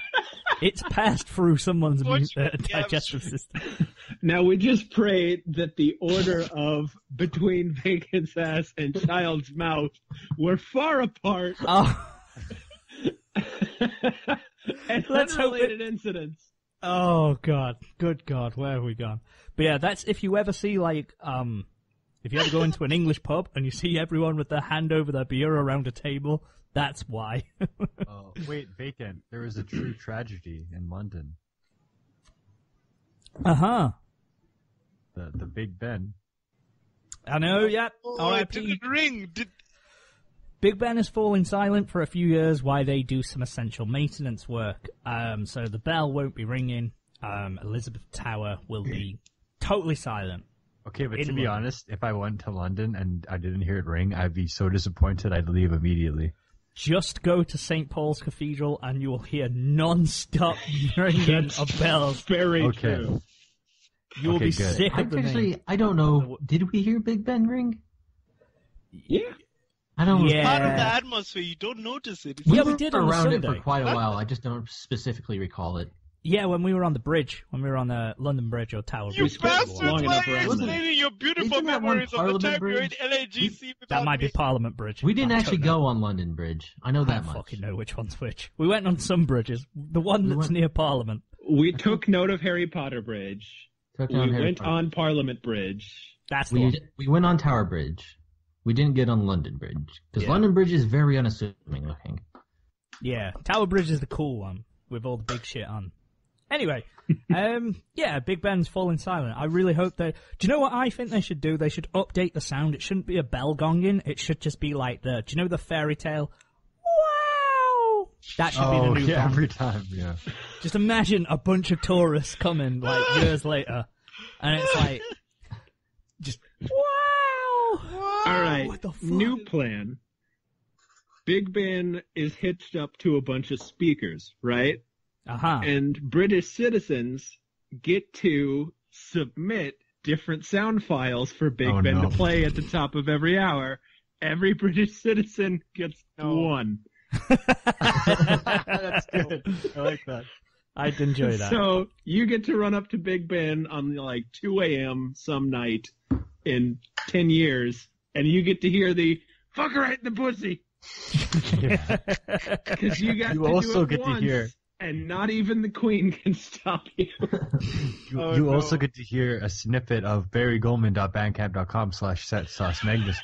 It's passed through someone's digestive system. Now, we just pray that the order of between Vacant's ass and child's mouth were far apart. Oh. And Let's hope unrelated incidents. Oh God, good God, where have we gone? But yeah, that's if you ever see like, if you ever go into an English pub and you see everyone with their hand over their beer around a table, that's why. Oh, wait, Vacant. There was a true tragedy in London. Uh-huh. The Big Ben. I know, yeah. It didn't ring. Big Ben is falling silent for a few years while they do some essential maintenance work. So the bell won't be ringing. Elizabeth Tower will be totally silent. Okay, but to be honest, if I went to London and I didn't hear it ring, I'd be so disappointed I'd leave immediately. just go to St. Paul's Cathedral and you will hear non-stop ringing of bells. Very true. You will be sick of the name. I don't know. Did we hear Big Ben ring? Yeah. I don't know. It's part of the atmosphere. You don't notice it. We did on around Sunday. it for quite a while. I just don't specifically recall it. Yeah, when we were on the bridge, when we were on the London Bridge or Tower You Bridge. bastards, why are you explaining your beautiful memories of the time you're in LAGC without That might me? be Parliament Bridge. We didn't actually go on London Bridge. I know that much. I don't fucking know which one's which. We went on some bridges. The one that's near Parliament. We took note of Harry Potter Bridge. We went on Parliament Bridge. That's the one. We went on Tower Bridge. We didn't get on London Bridge. Because London Bridge is very unassuming looking. Yeah, Tower Bridge is the cool one with all the big shit on. Anyway, Big Ben's falling silent. I really hope they... Do you know what I think they should do? They should update the sound. It shouldn't be a bell gonging. It should just be like do you know the fairy tale? Wow! That should be the new one. Every time, yeah. Just imagine a bunch of tourists coming, years later, and it's like... Just, wow! All right, what the fuck? new plan. Big Ben is hitched up to a bunch of speakers, right? Uh-huh. And British citizens get to submit different sound files for Big Ben to play at the top of every hour. Every British citizen gets one. That's good. I like that. I'd enjoy that. So you get to run up to Big Ben on 2 a.m. some night in 10 years, and you get to hear the "fuck her right in the pussy." Yeah. Because you got You to also do it get to once, hear. and not even the Queen can stop you. You also get to hear a snippet of barrygoldman.bandcamp.com/set/Magnus.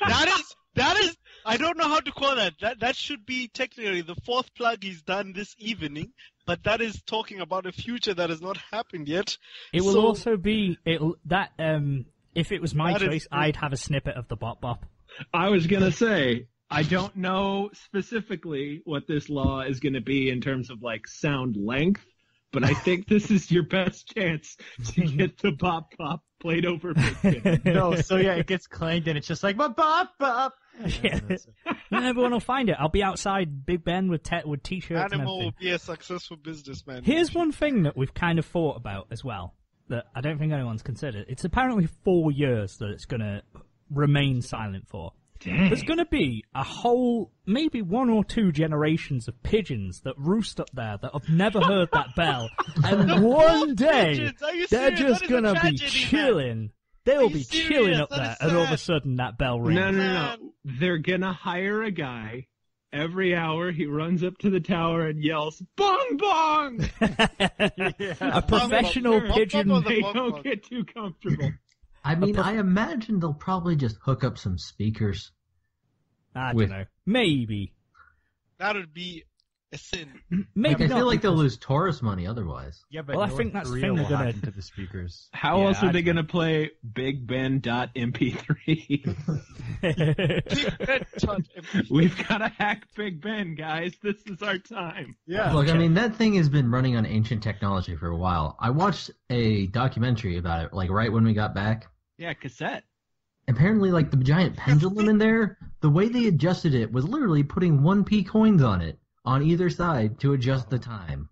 That is, I don't know how to call that. That should be technically the fourth plug he's done this evening, but that is talking about a future that has not happened yet. It will also be, if it was my choice, I'd have a snippet of the Bop Bop. I was going to say, I don't know specifically what this law is going to be in terms of sound length, but I think this is your best chance to get the Bop Bop played over Big Ben. No, so yeah, it gets clanged and it's just like Bop Bop. Yeah. And everyone will find it. I'll be outside Big Ben with t-shirts Animal and will be a successful businessman. Here's one thing that we've kind of thought about as well, that I don't think anyone's considered. It's apparently 4 years that it's going to remain silent for. Dang. There's going to be a whole, maybe 1 or 2 generations of pigeons that roost up there that have never heard that bell. And one day, they're just going to be chilling. They'll be chilling up there, and all of a sudden that bell rings. No. They're going to hire a guy. Every hour he runs up to the tower and yells, "Bong bong!" A professional pigeon. They don't get too comfortable. I mean, I imagine they'll probably just hook up some speakers. I don't know. Maybe. That would be a sin. Maybe I not. feel like they'll lose tourist money otherwise. Yeah, but I think that's the thing they're going into the speakers. How else are they going to play Big Ben.mp3? We've got to hack Big Ben, guys. This is our time. Yeah. Look, I mean, that thing has been running on ancient technology for a while. I watched a documentary about it, right when we got back. Yeah, cassette. Apparently, the giant pendulum in there, the way they adjusted it was literally putting 1p coins on it, on either side, to adjust the time.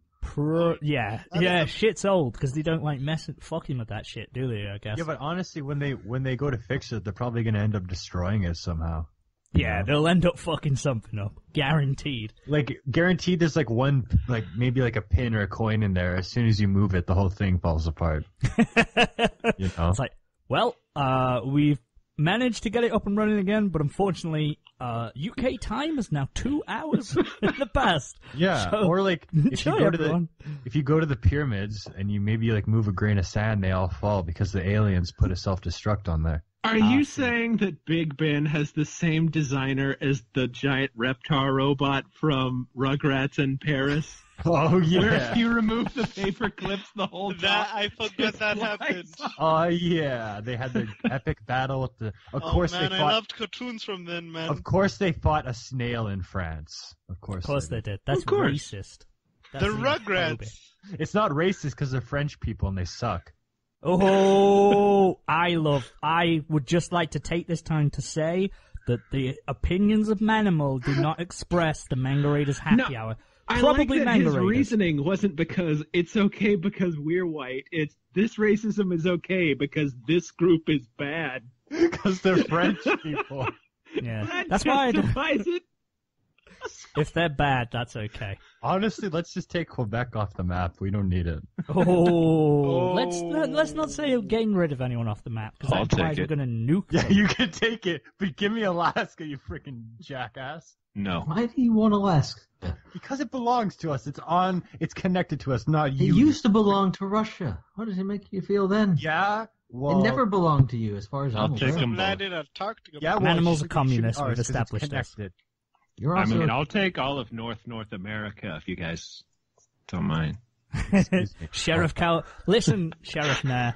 Shit's old, because they don't fucking with that shit, do they, I guess? Yeah, but honestly, when they go to fix it, they're probably going to end up destroying it somehow. Yeah, they'll end up fucking something up. Guaranteed. Guaranteed there's one, maybe a pin or a coin in there. As soon as you move it, the whole thing falls apart. You know? It's we've managed to get it up and running again, but unfortunately, UK time is now 2 hours in the past. Yeah, so, or if you go to the pyramids and you maybe move a grain of sand, they all fall because the aliens put a self-destruct on there. Are you saying that Big Ben has the same designer as the giant Reptar robot from Rugrats in Paris? Oh, yeah. Where if you remove the paper clips, the whole I forgot that happened. Oh, yeah. They had their epic battle with the... Of course they fought... I loved cartoons from then, man. Of course they fought a snail in France. Of course they did. That's racist. That's the Rugrats. It's not racist because they're French people and they suck. Oh, I would just like to take this time to say, that the opinions of Manimal do not express the Manga Raiders happy hour. Probably I like that Manga his Raiders. reasoning wasn't because it's okay because we're white. It's this racism is okay because this group is bad. Because they're French people. Yeah, that's why justifies it. if they're bad, that's okay. Honestly, let's just take Quebec off the map. We don't need it. Let's not say getting rid of anyone off the map because that I'll implies take we're going to nuke Yeah, them. you can take it, but give me Alaska, you freaking jackass. No. Why do you want Alaska? Because it belongs to us. It's connected to us, not It you. used to belong to Russia. How does it make you feel then? Yeah. Well, It never belonged to you, as far as I'll I'm take aware. them. Glad in Antarctica. yeah. Well, Animals it are should communists. be We've ours 'cause it's established this. connected. You're I also mean, I'll take all of North America if you guys don't mind. Excuse me. Sheriff listen, Sheriff Nair,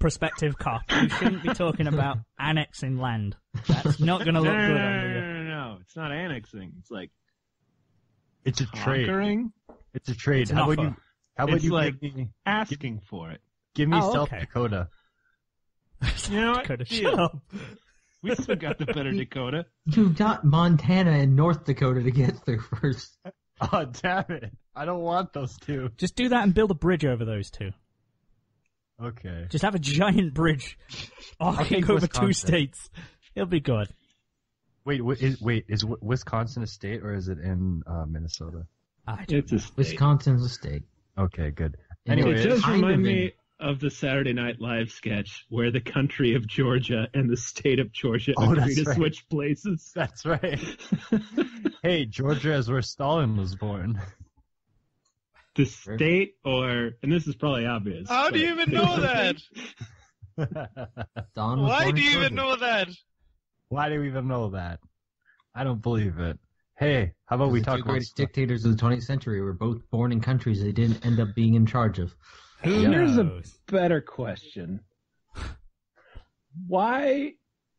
prospective cop, you shouldn't be talking about annexing land. That's not going to look good on you. No. It's not annexing. It's like It's a trade. conquering, It's a trade. It's an How would offer. you? How would It's you like- give me? asking for it. Give me Oh, South okay. Dakota. You know what? Dakota, Deal. shut up. We still got the better Dakota. you've got Montana and North Dakota to get through first. Oh damn it! I don't want those two. Just do that and build a bridge over those two. Okay. Just have a giant bridge arcing take over Wisconsin. 2 states. It'll be good. Wait, is Wisconsin a state or is it in Minnesota? I don't It's a state. Wisconsin's a state. Okay, good. And Anyway, It does kind remind of me of the Saturday Night Live sketch where the country of Georgia and the state of Georgia Oh, agree that's to right. switch places. that's right. Hey, Georgia is where Stalin was born. The state, and this is probably obvious. How do you even know that? Don was Why born do in you Georgia. even know that? Why do we even know that? I don't believe it. Hey, how about we The talk two about greatest dictators of the 20th century were both born in countries they didn't end up being in charge of. Who Here's a knows? better question. Why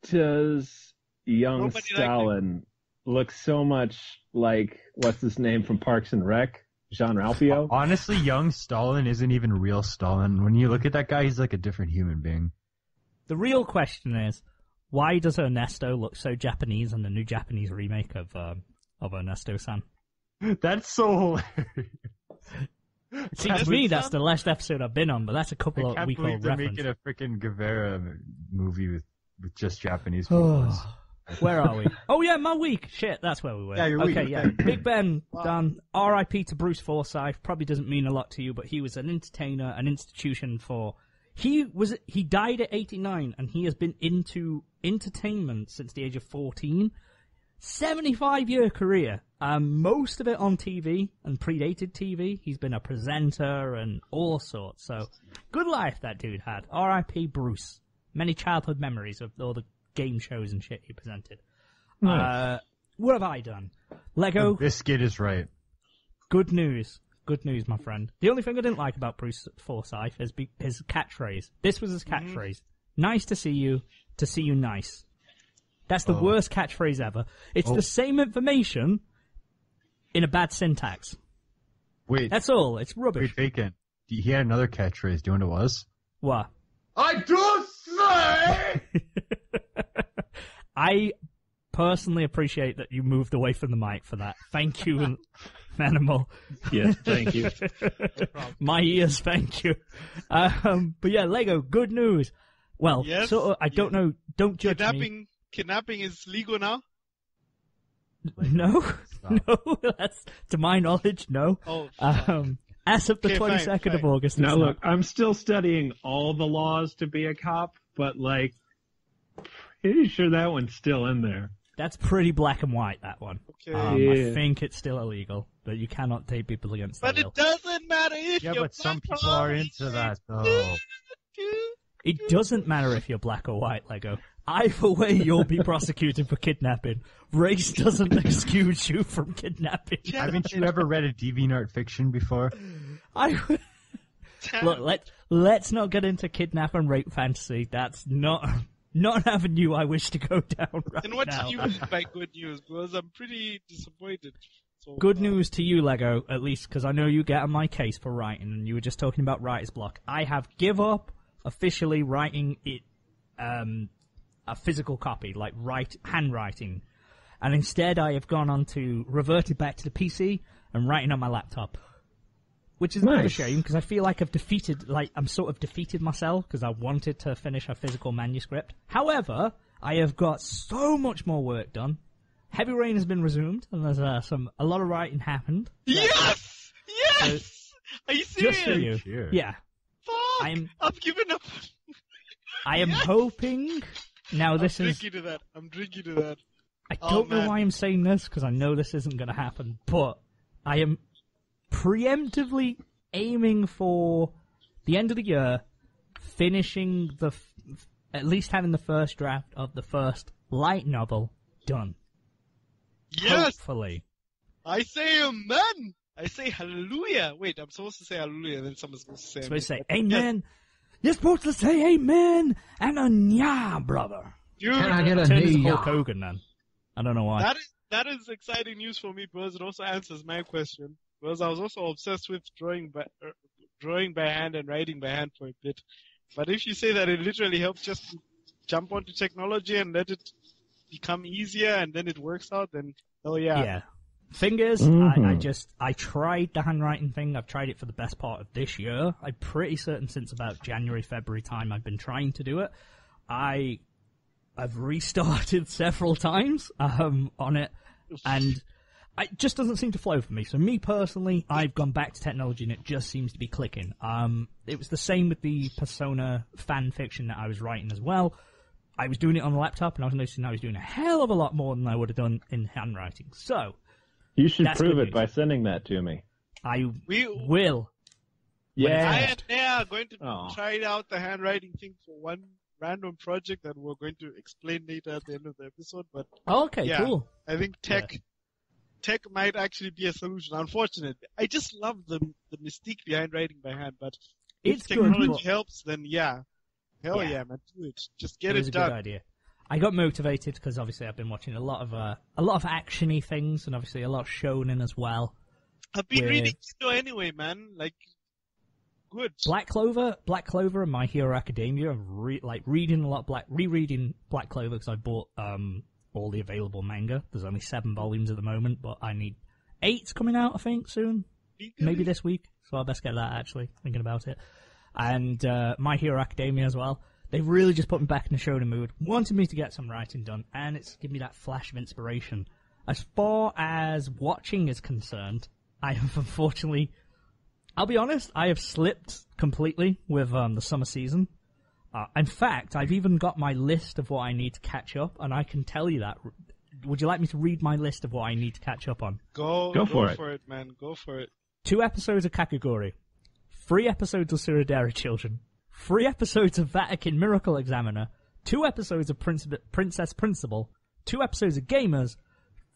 does young Nobody liked Stalin look so much like, what's his name from Parks and Rec? Jean Ralphio? Honestly, young Stalin isn't even real Stalin. When you look at that guy, he's like a different human being. The real question is, why does Ernesto look so Japanese in the new Japanese remake of Ernesto-san? That's so hilarious. See, to me, that's the last episode I've been on, but that's a I couple of can't week believe old they're reference. making a freaking Guevara movie with just Japanese people. Where are we? Oh yeah, my week. Shit, that's where we were. Yeah, your okay, week. yeah. Big Ben done. R.I.P. to Bruce Forsyth. Probably doesn't mean a lot to you, but he was an entertainer, an institution for. He died at 89, and he has been into entertainment since the age of 14. 75-year career. Most of it on TV and predated TV. He's been a presenter and all sorts. So, good life that dude had. R.I.P. Bruce. Many childhood memories of all the game shows and shit he presented. Nice. What have I done? Lego, The biscuit is right. good news. Good news, my friend. The only thing I didn't like about Bruce Forsyth is his catchphrase. This was his catchphrase. Nice to see you nice. That's the worst catchphrase ever. It's the same information in a bad syntax. Wait, That's all. It's rubbish. Vacant. He had another catchphrase. Do you know what it was? What? I do say! I personally appreciate that you moved away from the mic for that. Thank you, Manimal. Yes, thank you. My ears, thank you. But yeah, Lego, good news. Well, Yes, sort of, I don't know, don't judge me. Kidnapping is legal now? No, no, that's, to my knowledge, no. Oh, As of the Okay, 22nd fine. of August, Now it's look, not. I'm still studying all the laws to be a cop, but like, pretty sure that one's still in there. That's pretty black and white, that one. okay. I Yeah. think it's still illegal, that you cannot take people against their But will. it doesn't matter if Yeah, you're but some black people or are white. into that, though. It doesn't matter if you're black or white, Lego. Either way, you'll be prosecuted for kidnapping. Race doesn't excuse you from kidnapping. Haven't you ever read a DeviantArt fiction before? Look, let's not get into kidnap and rape fantasy. That's not an avenue I wish to go down right And what now. do you mean by good news? Because I'm pretty disappointed. So Good far. news to you, Lego, at least, because I know you get on my case for writing, and you were just talking about writer's block. I have give up officially writing it, a physical copy, like handwriting. And instead I have reverted back to the PC and writing on my laptop. Which is a bit of a shame, because I feel like I'm sort of defeated myself, because I wanted to finish a physical manuscript. However, I have got so much more work done. Heavy Rain has been resumed, and there's a lot of writing happened. Yes! Yes! So, are you serious? Just for you. Sure. Yeah. Fuck! I've given up. I am hoping... Now this I'm drinking to that. I don't know why I'm saying this, because I know this isn't going to happen, but I am preemptively aiming for the end of the year, finishing at least having the first draft of the first light novel done. Yes! Hopefully. I say amen! I say hallelujah! Wait, I'm supposed to say hallelujah, and then someone's supposed to say amen. Supposed to say amen! Yes. You're supposed to say amen and a nya, brother. Dude, can I get a nya? Hulk Hogan, then. I don't know why. That is exciting news for me, because it also answers my question. Because I was also obsessed with drawing by hand and writing by hand for a bit. But if you say that it literally helps just jump onto technology and let it become easier and then it works out, then oh yeah. Yeah. Thing is, I tried the handwriting thing. I've tried it for the best part of this year. I'm pretty certain since about January, February time I've been trying to do it. I've restarted several times on it, and it just doesn't seem to flow for me. So me personally, I've gone back to technology and it just seems to be clicking. It was the same with the Persona fan fiction that I was writing as well. I was doing it on the laptop and I was noticing I was doing a hell of a lot more than I would have done in handwriting. So you should prove it by sending that to me. I will. Yeah. I and Naya are going to try out the handwriting thing for one random project that we're going to explain later at the end of the episode. But cool. I think tech might actually be a solution. Unfortunately, I just love the mystique behind writing by hand. But if technology helps, then hell yeah, man, do it. Just get it done. A good idea. I got motivated because obviously I've been watching a lot of actiony things and obviously a lot of shonen as well. I've been reading Indo anyway, man. Like, good. Black Clover and My Hero Academia. I'm reading a lot rereading Black Clover because I bought all the available manga. There's only 7 volumes at the moment, but I need 8 coming out, I think, soon. Maybe this week. So I best get that, actually, thinking about it. And My Hero Academia as well. They've really just put me back in the shonen mood, wanted me to get some writing done, and it's given me that flash of inspiration. As far as watching is concerned, I have unfortunately, I'll be honest, I have slipped completely with the summer season. In fact, I've even got my list of what I need to catch up, and I can tell you that. Would you like me to read my list of what I need to catch up on? Go for it, man. Go for it. 2 episodes of Kakegurui. 3 episodes of Suradera Children. 3 episodes of Vatican Miracle Examiner. 2 episodes of Princess Principal. 2 episodes of Gamers.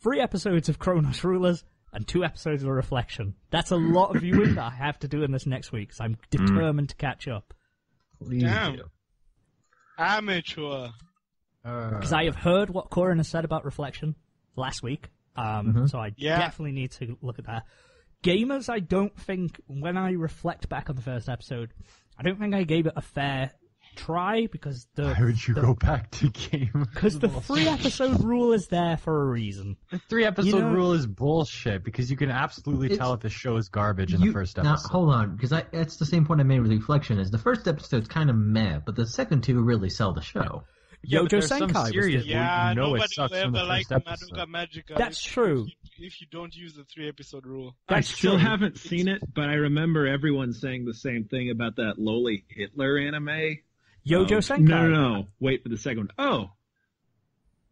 3 episodes of Chronos Rulers. And 2 episodes of Reflection. That's a lot of viewing that I have to do in this next week, so I'm determined to catch up. Damn. Amateur. Because I have heard what Coryn has said about Reflection last week, so I definitely need to look at that. Gamers, I don't think, when I reflect back on the first episode, I don't think I gave it a fair try because Why would you go back to Gamers? Because the 3-episode rule is there for a reason. The 3-episode rule is bullshit because you can absolutely tell if the show is garbage in the first episode. Now, hold on, because that's the same point I made with Reflection, is the first episode's kind of meh, but the second 2 really sell the show. Youjo Senki serious nobody it sucks will from the ever like first episode. Madoka Magica. That's true. If you don't use the 3-episode rule. I still haven't seen it, but I remember everyone saying the same thing about that lowly Hitler anime. Youjo Senki. No. Wait for the second one. Oh.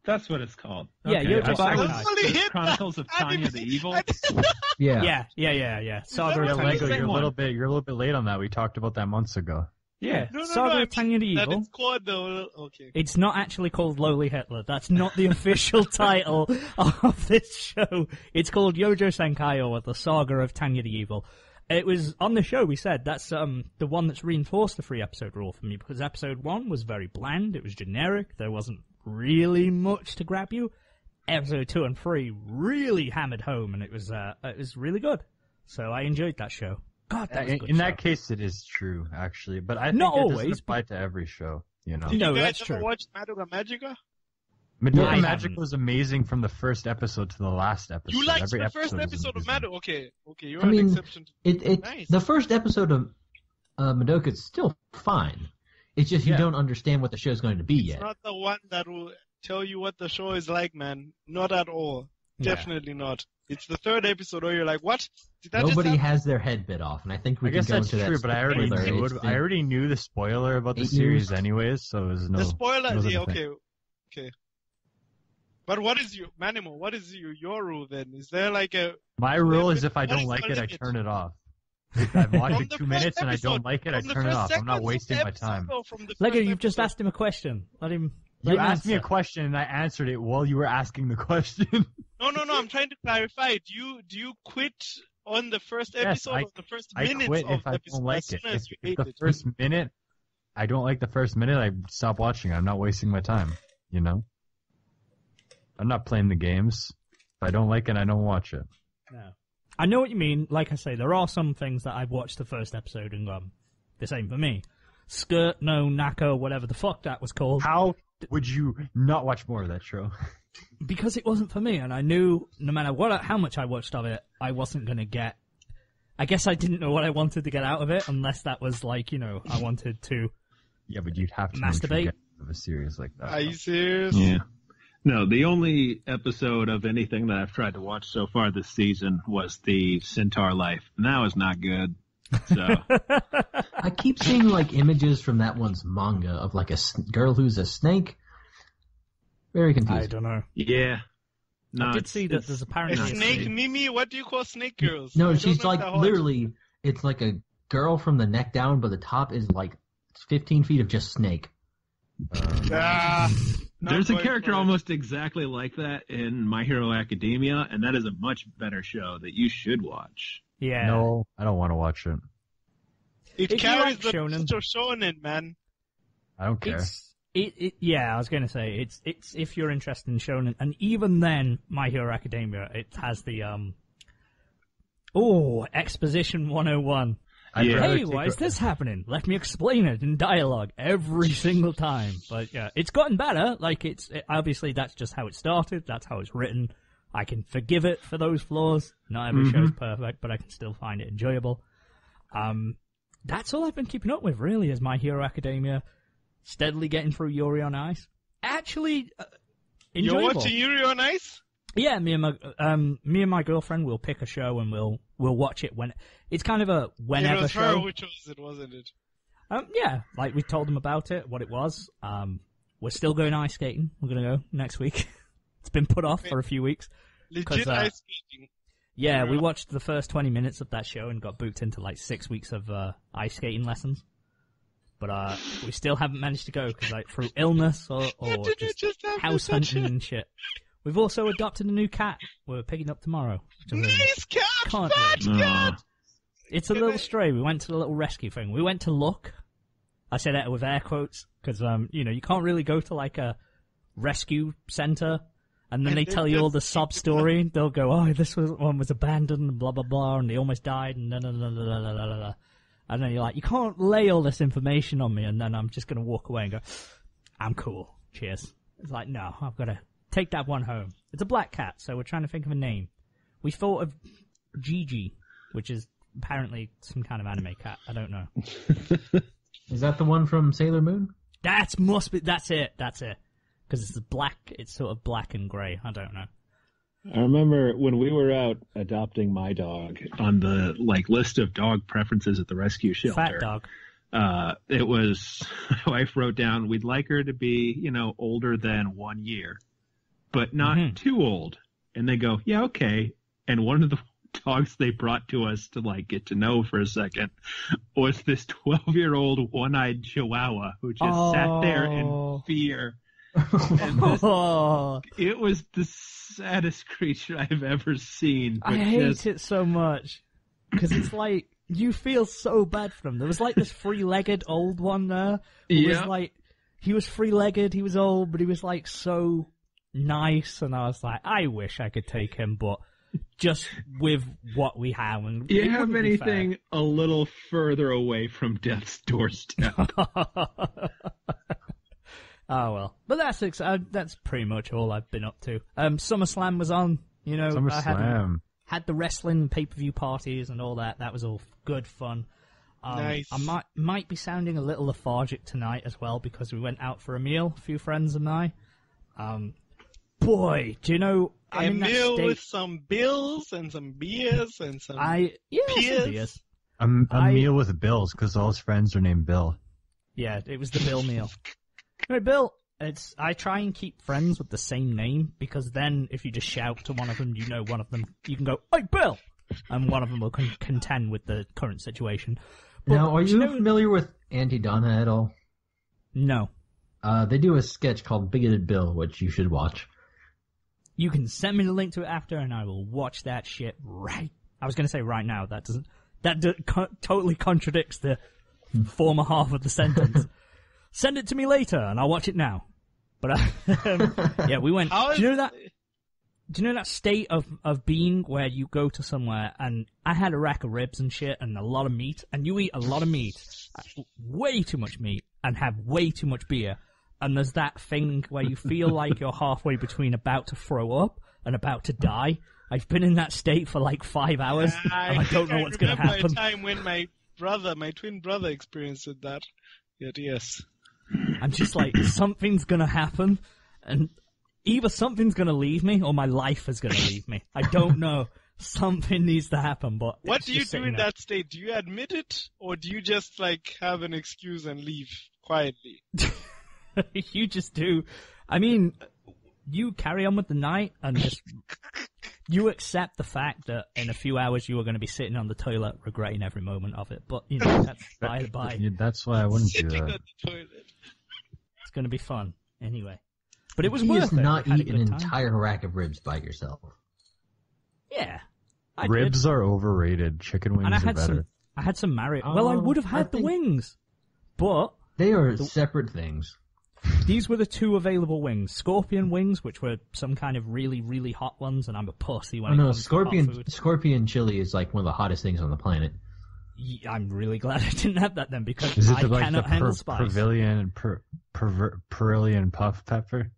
That's what it's called. Yeah, okay. Youjo Senki. Chronicles of Tanya the Evil. Yeah. Saga of Lego, you're a little bit late on that. We talked about that months ago. Yeah, Saga of Tanya the Evil. That it's called though. Okay. It's not actually called Lowly Hitler. That's not the official title of this show. It's called Youjo Senki or the Saga of Tanya the Evil. It was on the show. We said that's the one that's reinforced the 3-episode rule for me because episode 1 was very bland. It was generic. There wasn't really much to grab you. Episode 2 and 3 really hammered home, and it was really good. So I enjoyed that show. God, that was a good in show. that case, it is true, actually. But I think not it always, doesn't apply to every show. You know. Did No, you guys that's ever true. watch Madoka Magica? Madoka I Magic haven't. was amazing from the first episode to the last episode. You liked Every the first was episode of amazing. Madoka? Okay, you're I an mean, exception. Nice. the first episode of Madoka is still fine. It's just you Yeah. don't understand what the show's going to be It's yet. not the one that will tell you what the show is like, man. Not at all. Yeah. Definitely not. It's the third episode where you're like, what? Did that Nobody just happen? has their head bit off, and I think we I can guess go that's into that. true, but I already spoiler. knew It's it. been- I already knew the spoiler about the 8 series years. anyways, so it was no. The spoiler, wasn't yeah, a thing. okay. But what is Manimal, what is your rule then? Is there like a... My rule is if I What don't is like the it, I limit? turn it off. If I've watched From it the 2 first minutes and I episode, don't like it, I from the turn it first off. I'm not seconds of wasting the my time. episode, from the Lego, first you've just episode. asked him a question. Let him You asked me a answer. question and I answered it while you were asking the question. No, I'm trying to clarify. Do you quit on the first episode I- or the first I minutes quit of if the I episode don't like as soon it. as you If hate the it? first minute, I don't like the first minute, I stop watching. I'm not wasting my time, you know? I'm not playing the games. If I don't like it, I don't watch it. No. I know what you mean. Like I say, there are some things that I've watched the first episode and gone, this ain't for me. Skirt, no, Nako, whatever the fuck that was called. How would you not watch more of that show? Because it wasn't for me, and I knew no matter how much I watched of it, I wasn't going to get... I guess I didn't know what I wanted to get out of it, unless that was like, I wanted to... Yeah, but you'd have to Masturbate? get of a series like that. Are you serious? Yeah. No, the only episode of anything that I've tried to watch so far this season was the Centaur Life, and that was not good. So I keep seeing like images from that one's manga of like a girl who's a snake. Very confusing. I don't know. yeah, no, I did it's- see that it's- there's A apparently a snake scene- Mimi? What do you call snake girls? I No, don't she's know like that hot. literally. It's like a girl from the neck down, but the top is like 15 feet of just snake. Ah, not There's a going character for it. almost exactly like that in My Hero Academia, and that is a much better show that you should watch. Yeah. No, I don't want to watch it. It If you carries like the shonen- message of shonen, man. I don't care. Yeah, I was going to say, it's if you're interested in shonen, and even then, My Hero Academia, it has the, Exposition 101. I'd rather Hey, take why a- is this happening? Let me explain it in dialogue every single time. But yeah, it's gotten better. Like obviously that's just how it started. That's how it's written. I can forgive it for those flaws. Not every show's perfect, but I can still find it enjoyable. That's all I've been keeping up with really is My Hero Academia. Steadily getting through Yuri on Ice. Actually, enjoyable. You're watching Yuri on Ice? Yeah, me and my girlfriend will pick a show and we'll watch it when it's kind of a whenever It was show. her who chose it, wasn't it? Yeah, like we told them about it, what it was. We're still going ice skating. We're gonna go next week. It's been put off for a few weeks. Legit ice skating. Yeah, we watched the first 20 minutes of that show and got booked into like 6 weeks of ice skating lessons. But we still haven't managed to go because like through illness or Did you just have house such hunting a and shit. We've also adopted a new cat. We're picking up tomorrow. which I'm really- nice cat? Can't Fat wait. cat? It's a little stray. We went to the little rescue thing. We went to look. I say that with air quotes because you can't really go to like a rescue center and then And they then tell you all the just- sob story. They'll go, "Oh, this one was abandoned and blah blah blah, and they almost died and da da da da da da da." And then you're like, "You can't lay all this information on me," and then I'm just gonna walk away and go, "I'm cool. Cheers." It's like, no, I've got to take that one home. It's a black cat, so we're trying to think of a name. We thought of Gigi, which is apparently some kind of anime cat. I don't know. Is that the one from Sailor Moon? That's it. Because it's black. It's sort of black and grey. I don't know. I remember when we were out adopting my dog on the list of dog preferences at the rescue shelter. Fat dog. It was my wife wrote down we'd like her to be, older than 1 year, but not too old. And they go, yeah, okay. And one of the dogs they brought to us to get to know for a second was this 12-year-old one-eyed Chihuahua who just sat there in fear. And it was the saddest creature I've ever seen. I hate it so much because it's like you feel so bad for him. There was like this three-legged old one there. He was three-legged. He was old, but he was like so nice, and I was like, I wish I could take him, but just with what we have. And you it have wouldn't be fair. anything a little further away from death's doorstep. Oh, well. But that's pretty much all I've been up to. SummerSlam was on, SummerSlam. I had the wrestling pay-per-view parties and all that. That was all good fun. Nice. I might be sounding a little lethargic tonight as well because we went out for a meal, a few friends and I. Boy, do you know... A meal with some bills and some beers and some beers. A meal with bills, because all his friends are named Bill. Yeah, it was the Bill meal. Hey, Bill, I try and keep friends with the same name, because then if you just shout to one of them, one of them, you can go, "Hey, Bill!" And one of them will contend with the current situation. But, now, are you familiar with Auntie Donna at all? No. They do a sketch called Bigoted Bill, which you should watch. You can send me the link to it after, and I will watch that shit right. I was going to say right now. That totally contradicts the former half of the sentence. Send it to me later, and I'll watch it now. But yeah, we went. Do you know that state of being where you go to somewhere, and I had a rack of ribs and shit, and a lot of meat, and you eat a lot of meat, way too much meat, and have way too much beer. And there's that thing where you feel like you're halfway between about to throw up and about to die. I've been in that state for like 5 hours, and I don't know what's going to happen. I remember a time when my twin brother experienced that. Yes. I'm just like, something's going to happen, and either something's going to leave me, or my life is going to leave me. I don't know. Something needs to happen, but... What do you do in that state? Do you admit it, or do you just, have an excuse and leave quietly? You just do. I mean, you carry on with the night and just you accept the fact that in a few hours you are going to be sitting on the toilet regretting every moment of it. But that's by the by. That's why I wouldn't do that. On the toilet. It's going to be fun anyway. But it was worth it. Not eat an entire rack of ribs by yourself. Yeah, ribs are overrated. Chicken wings are better. I had some Mario. Well, I would have had the wings, but they are separate things. These were the two available wings. Scorpion wings, which were some kind of really, really hot ones, and I'm a pussy when it comes to hot food. Scorpion chili is like one of the hottest things on the planet. Yeah, I'm really glad I didn't have that then, because I cannot handle spice. Perillian puff pepper?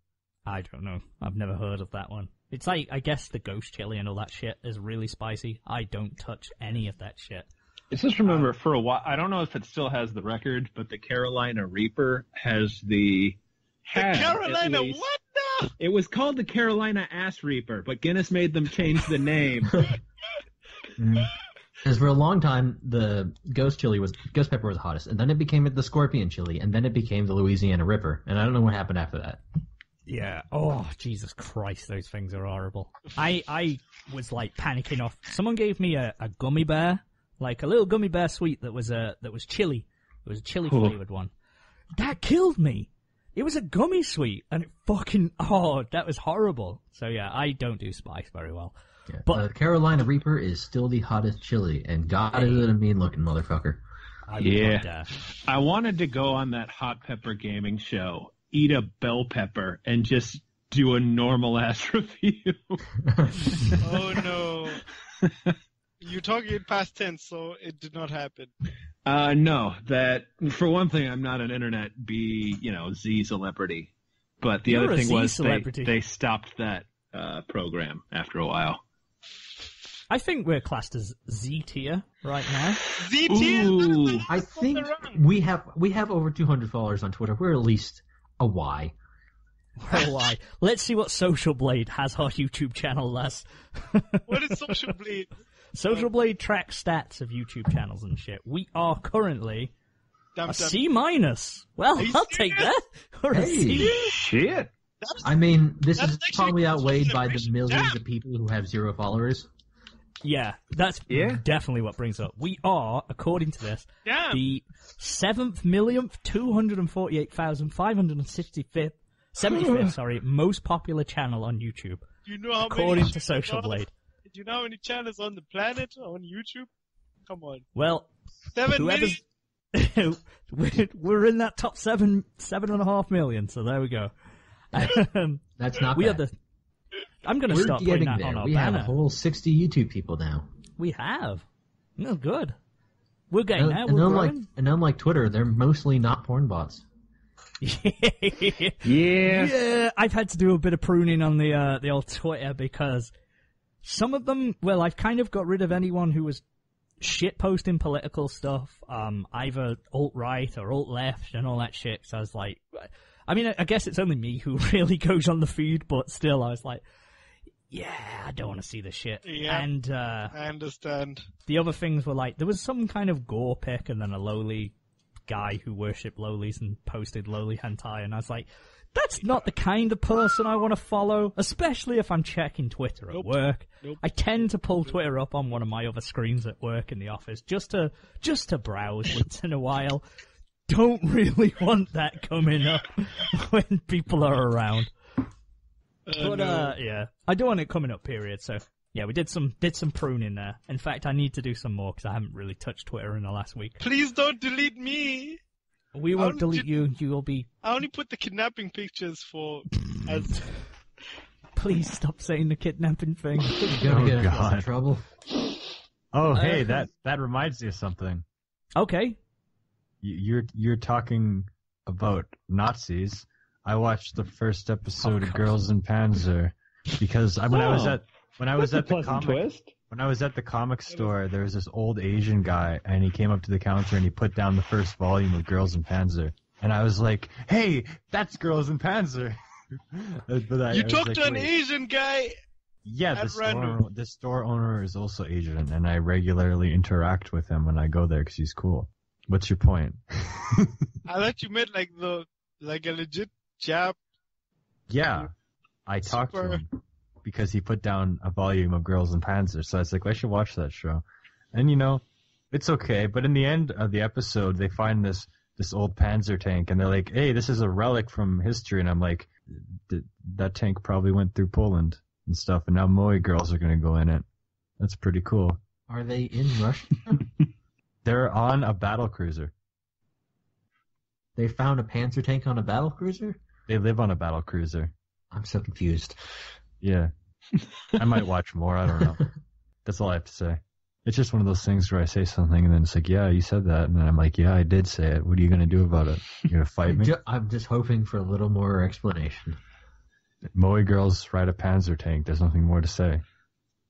I don't know. I've never heard of that one. It's like, I guess the ghost chili and all that shit is really spicy. I don't touch any of that shit. I just remember for a while, I don't know if it still has the record, but the Carolina Reaper has the Carolina, what the? It was called the Carolina Ass Reaper, but Guinness made them change the name. Because for a long time, the ghost pepper was the hottest, and then it became the Scorpion chili, and then it became the Louisiana Ripper, and I don't know what happened after that. Yeah. Oh, Jesus Christ, those things are horrible. I was panicking off. Someone gave me a gummy bear. Like a little gummy bear sweet that was chili. It was a chili flavored one. That killed me. It was a gummy sweet, and that was horrible. So yeah, I don't do spice very well. Yeah, but the Carolina Reaper is still the hottest chili, and God is it a mean looking motherfucker. I wanted to go on that hot pepper gaming show, eat a bell pepper, and just do a normal ass review. Oh no. You're talking in past tense, so it did not happen. No, that for one thing, I'm not an internet Z celebrity. But the other thing was they stopped that program after a while. I think we're classed as Z tier right now. Z tier. I think we have over 200 followers on Twitter. We're at least a Y. We're a Y. Let's see what Social Blade has our YouTube channel as. What is Social Blade? Social Blade tracks stats of YouTube channels and shit. We are currently a C-. Well, I'll take that. Or a C. Shit. I mean, this is probably outweighed by the millions of people who have 0 followers. Yeah, that's definitely what brings up. We are, according to this, the 7,248,575th most popular channel on YouTube. Do you know how according to Social Blade. Do you know how many channels on the planet on YouTube? Come on. Well, 7 million? We're in that top 7.5 million. So there we go. That's not bad. I'm going to start putting that on our banner. We have a whole 60 YouTube people now. We have. No, good. We're getting there. And unlike Twitter, they're mostly not porn bots. Yeah, I've had to do a bit of pruning on the old Twitter because some of them, well, I've kind of got rid of anyone who was shitposting political stuff, either alt-right or alt-left and all that shit. So I was like, I mean, I guess it's only me who really goes on the feed, but still, I was like, yeah, I don't want to see this shit. Yeah, and I understand. The other things were like, there was some kind of gore pic and then a lowly guy who worshipped lowlies and posted lowly hentai, and I was like, that's not the kind of person I want to follow, especially if I'm checking Twitter at work. I tend to pull Twitter up on one of my other screens at work in the office just to browse once in a while. Don't really want that coming up when people are around. Yeah, I don't want it coming up, period. So yeah, we did some pruning there. In fact, I need to do some more because I haven't really touched Twitter in the last week. Please don't delete me. We won't delete you. You will be. I only put the kidnapping pictures for as. Please stop saying the kidnapping thing. You're gonna get us in trouble. Oh, hey, that reminds me of something. Okay. You're talking about Nazis. I watched the first episode of Girls and Panzer because when I was at the comic store, there was this old Asian guy, and he came up to the counter and he put down the first volume of Girls and Panzer, and I was like, "Hey, that's Girls and Panzer." You talked to an Asian guy. Yeah, the store owner is also Asian, and I regularly interact with him when I go there because he's cool. What's your point? I thought you meant like a legit Jap. Yeah, I talked to him because he put down a volume of Girls and Panzer, so I was like, I should watch that show. And it's okay, but in the end of the episode, they find this old Panzer tank, and they're like, hey, this is a relic from history, and I'm like, that tank probably went through Poland and stuff, and now Moe girls are going to go in it. That's pretty cool. Are they in Russia? They're on a battle cruiser. They found a Panzer tank on a battle cruiser? They live on a battle cruiser. I'm so confused. Yeah. I might watch more, I don't know. That's all I have to say. It's just one of those things where I say something and then it's like, yeah, you said that. And then I'm like, yeah, I did say it. What are you going to do about it? You're going to fight me? I'm just hoping for a little more explanation. Moe girls ride a Panzer tank. There's nothing more to say.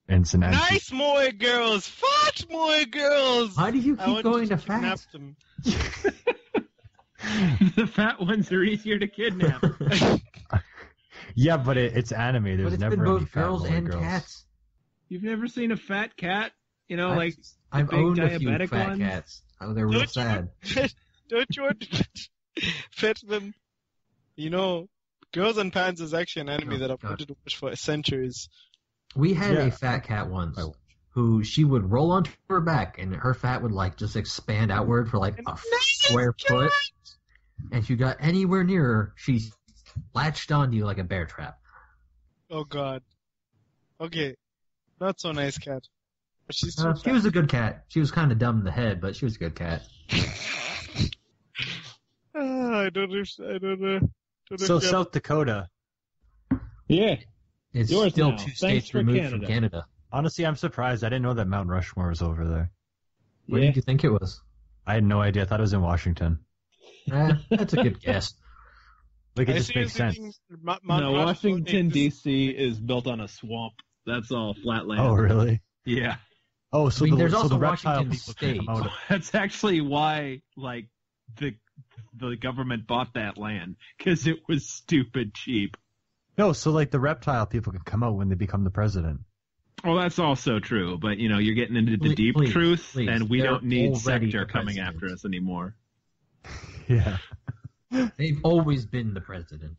And it's an nice Moe girls! Fat Moe girls! Why do you keep going to fat? Them. The fat ones are easier to kidnap. Yeah, but it's anime. There's never been both any girls fat and girls. Cats. You've never seen a fat cat? I've big owned a few diabetic fat ones? cats. Oh, they're real sad. Don't you want to pet them? Girls and Panzer is actually an anime that I've wanted to watch for centuries. We had a fat cat once who she would roll onto her back and her fat would just expand outward for a square foot. And if you got anywhere near her, she latched onto you like a bear trap. Oh God. Okay. Not so nice cat. But she was a good cat. She was kind of dumb in the head, but she was a good cat. I don't know. So South Dakota. Yeah. It's yours still now. 2 Thanks states for removed from Canada. Honestly, I'm surprised. I didn't know that Mount Rushmore was over there. Where did you think it was? I had no idea. I thought it was in Washington. That's a good guess. It just makes sense. No, Washington, D.C. is built on a swamp. That's all flat land. Oh, really? Yeah. Oh, so there's also the reptile Washington people State. can come out. That's actually why, the government bought that land, because it was stupid cheap. No, so the reptile people can come out when they become the president. Well, that's also true, but you're getting into the deep truth, and we don't need Sector coming after us anymore. Yeah. They've always been the president.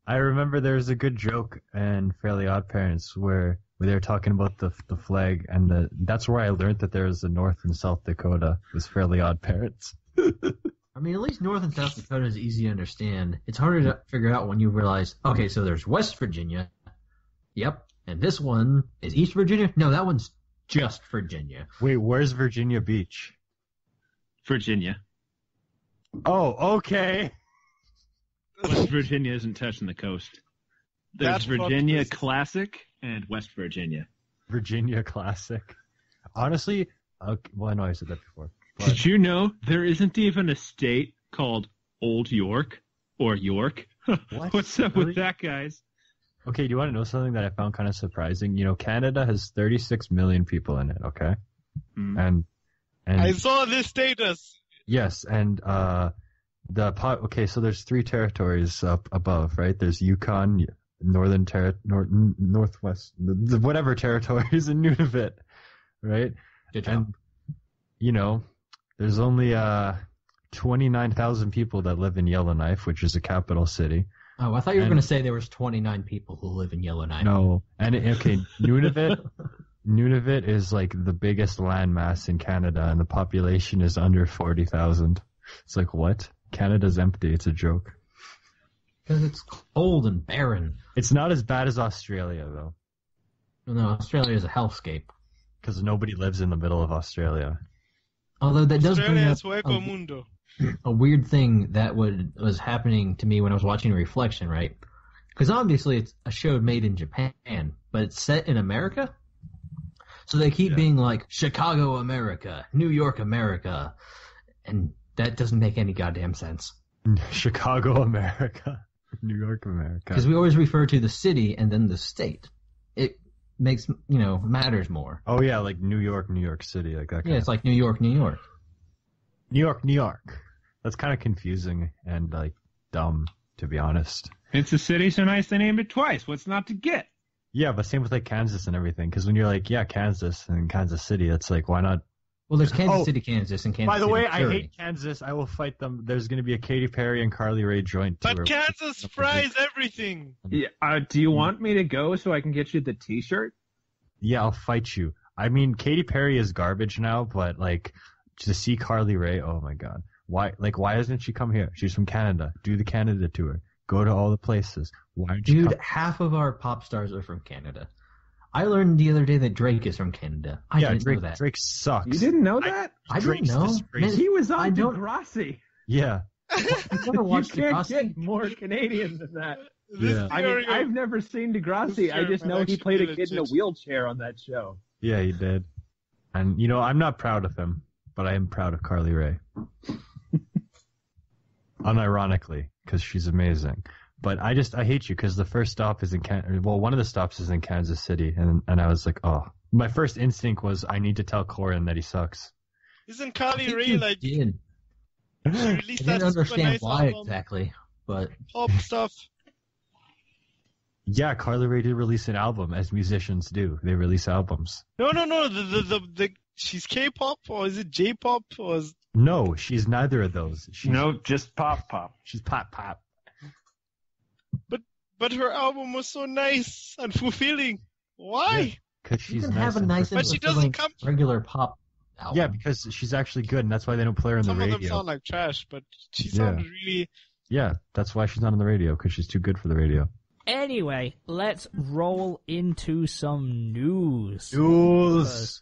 I remember there was a good joke in Fairly Odd Parents where they were talking about the flag, and that's where I learned that there was a North and South Dakota was Fairly Odd Parents. I mean, at least North and South Dakota is easy to understand. It's harder to figure out when you realize, okay, so there's West Virginia. Yep. And this one is East Virginia? No, that one's just Virginia. Wait, where's Virginia Beach? Virginia. Oh, okay. West Virginia isn't touching the coast. There's Virginia Classic and West Virginia. Virginia Classic. Honestly, well, I know I said that before. But... Did you know there isn't even a state called Old York? Or York. What? What's up with that, guys? Okay, do you want to know something that I found kind of surprising? You know, Canada has 36 million people in it, okay? And I saw this status. Yes, and okay, so there's 3 territories up above, right? There's Yukon, Northwest, whatever territories, and Nunavut, right? Good job. And, you know, there's only 29,000 people that live in Yellowknife, which is a capital city. Oh, I thought you were going to say there was 29 people who live in Yellowknife. No, and Nunavut is like the biggest landmass in Canada, and the population is under 40,000. It's like, what? Canada's empty. It's a joke. Because it's cold and barren. It's not as bad as Australia, though. No, Australia is a hellscape. Because nobody lives in the middle of Australia. Although that does Australia bring es hueco mundo. a weird thing that was happening to me when I was watching Reflection, right? Because obviously it's a show made in Japan, but it's set in America. So they keep being like, Chicago, America, New York, America. And that doesn't make any goddamn sense. Chicago, America. New York, America. Because we always refer to the city and then the state. It makes, matters more. Oh, yeah, like New York City, like that kind Yeah, it's like New York, New York. New York. That's kind of confusing and, like, dumb, to be honest. It's a city so nice they named it twice. What's not to get? Yeah, but same with, like, Kansas and everything. Because when you're like, yeah, Kansas and Kansas City, it's like, why not? Well, there's Kansas City, Kansas, and Kansas City, By the way, Missouri. I hate Kansas. I will fight them. There's going to be a Katy Perry and Carly Rae joint. But Kansas fries everything. Yeah, do you want me to go so I can get you the T-shirt? Yeah, I'll fight you. I mean, Katy Perry is garbage now, but, like, to see Carly Rae, oh my god. Why doesn't she come here? She's from Canada. Do the Canada tour. Go to all the places. Why aren't you Dude, half of our pop stars are from Canada. I learned the other day that Drake is from Canada. I didn't know that. Drake sucks. You didn't know that? I didn't know. Man, He was on Degrassi. Yeah. I've never watched You can't Degrassi. get more Canadian than that. Yeah. I mean, I've never seen Degrassi. I just know he played a kid in a wheelchair on that show. Yeah, he did. And, I'm not proud of him, but I am proud of Carly Rae. Unironically, because she's amazing. But I hate you because the first stop is in one of the stops is in Kansas City, and I was like, oh. My first instinct was I need to tell Coryn that he sucks. Isn't Carly Rae like... She released I didn't that super understand nice why album, exactly, but... pop stuff. Yeah, Carly Rae did release an album, as musicians do. They release albums. No. She's K-pop, or is it J-pop, or is... No, she's neither of those. No, just pop. She's pop. But her album was so nice and fulfilling. Why? Because She she's can nice have a and nice and But she doesn't fulfilling come- regular pop album. Yeah, because she's actually good, and that's why they don't play her on the Some radio. of them sound like trash, but she sounded really... Yeah, that's why she's not on the radio, because she's too good for the radio. Anyway, let's roll into some news. News!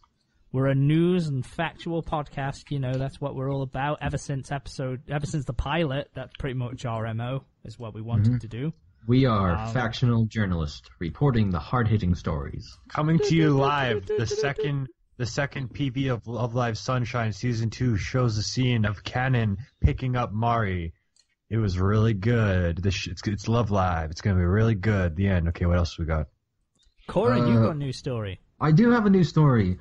We're a news and factual podcast, that's what we're all about. Ever since the pilot, that's pretty much our MO, is what we wanted to do. We are factional journalists reporting the hard-hitting stories. Coming to you live, the second PV of Love Live Sunshine Season 2 shows the scene of Canon picking up Mari. It was really good. It's Love Live. It's going to be really good. The end. Okay, what else we got? Coryn, you got a new story. I do have a new story.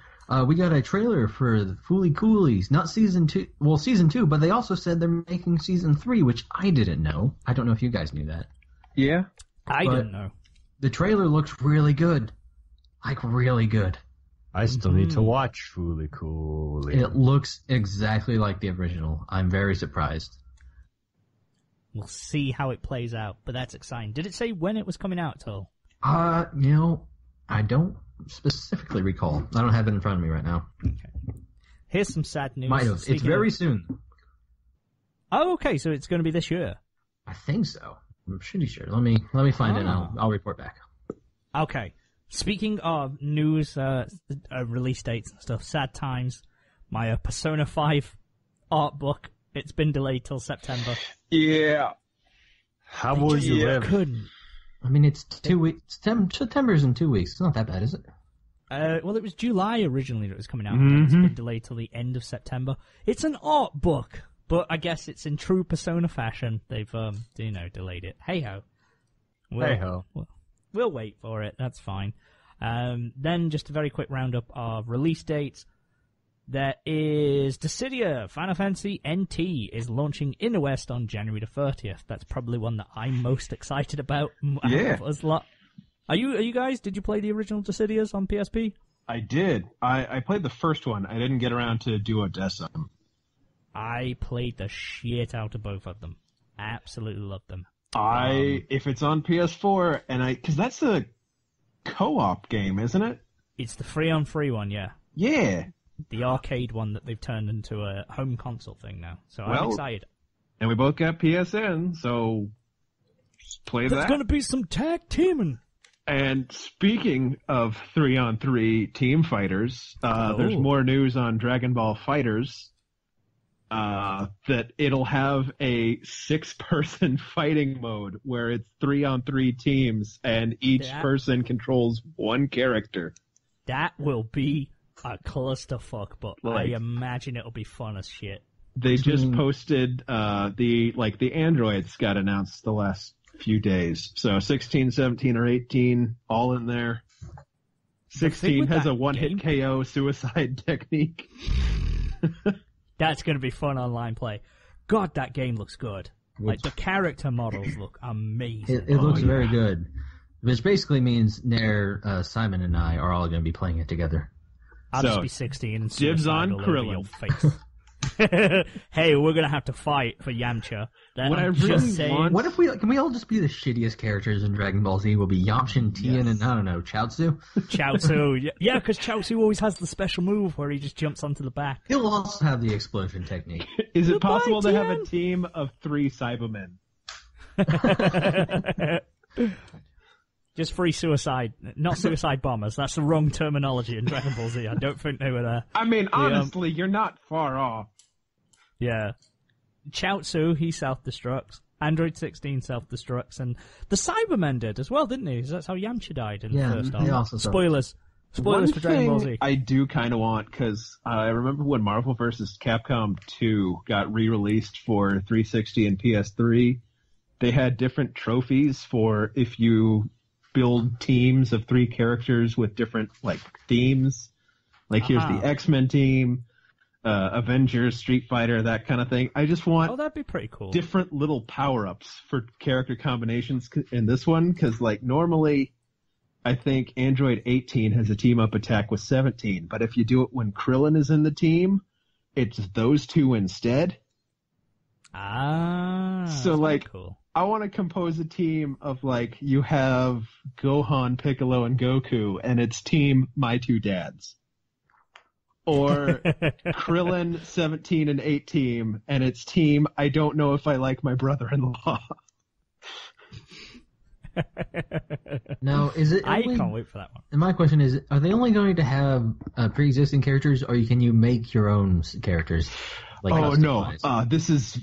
We got a trailer for the Fooly Coolies, not season 2, but they also said they're making season 3, which I didn't know. I don't know if you guys knew that. Yeah. I didn't know. The trailer looks really good. Like, really good. I still need to watch Fooly Cooly. It looks exactly like the original. I'm very surprised. We'll see how it plays out, but that's exciting. Did it say when it was coming out at all? I don't specifically recall. I don't have it in front of me right now. Okay. Here's some sad news. Might have. It's very soon. Oh, okay, so it's going to be this year. I think so. I'm pretty sure. Let me find it and I'll report back. Okay. Speaking of news, release dates and stuff, sad times. My Persona 5 art book, it's been delayed till September. Yeah. How will you live? Couldn't. I mean, it's 2 weeks. September's in 2 weeks. It's not that bad, is it? Well, it was July originally that it was coming out. And it's been delayed till the end of September. It's an art book. But I guess it's in true Persona fashion. They've, delayed it. Hey-ho. We'll wait for it. That's fine. Then just a very quick roundup of release dates. There is Dissidia. Final Fantasy NT is launching in the West on January the 30th. That's probably one that I'm most excited about. Yeah. Are you guys? Did you play the original Dissidias on PSP? I did. I played the first one. I didn't get around to Duodecim. I played the shit out of both of them. Absolutely loved them. If it's on PS4, because that's a co-op game, isn't it? It's the 3-on-3 one, yeah. Yeah. The arcade one that they've turned into a home console thing now. So I'm excited. And we both got PSN, so play that. There's going to be some tag teaming. And speaking of 3-on-3 team fighters, there's more news on Dragon Ball Fighters. That it'll have a 6-person fighting mode where it's 3-on-3 teams and each person controls one character. That will be a clusterfuck, but I imagine it'll be fun as shit. They just posted the androids got announced the last few days. So 16, 17, or 18 all in there. 16 has a one-hit KO suicide technique. That's going to be fun online play. God, that game looks good. Like, the character models look amazing. It looks very good. Which basically means Simon and I are all going to be playing it together. I'll just be 16 and dibs on all over Coryn. your face. Hey, we're going to have to fight for Yamcha. What I really want... What if can we all just be the shittiest characters in Dragon Ball Z? We'll be Yamcha, Tien, and I don't know, Chaozu? Chaozu, yeah, because Chaozu always has the special move where he just jumps onto the back. He'll also have the explosion technique. Is it possible to have a team of 3 Cybermen? Just free suicide, not suicide bombers. That's the wrong terminology in Dragon Ball Z. I don't think they were there. I mean, honestly, you're not far off. Yeah. Chaozu, he self-destructs. Android 16 self-destructs. And the Cybermen did as well, didn't he? That's how Yamcha died in the first arc. Spoilers. Spoilers for Dragon Ball Z. I do kind of want, because I remember when Marvel vs. Capcom 2 got re-released for 360 and PS3, they had different trophies for if you build teams of 3 characters with different themes. Here's the X-Men team, Avengers, Street Fighter, that kind of thing. I just want that'd be pretty cool. Different little power-ups for character combinations in this one, because normally I think Android 18 has a team-up attack with 17, but if you do it when Krillin is in the team, it's those 2 instead. So cool. I want to compose a team of you have Gohan, Piccolo, and Goku, and it's team My 2 Dads. Or Krillin, 17, and 18, and it's team I don't know if I like my brother-in-law. Now, is it? I can't wait for that one. And my question is: are they only going to have pre-existing characters, or can you make your own characters? No! This is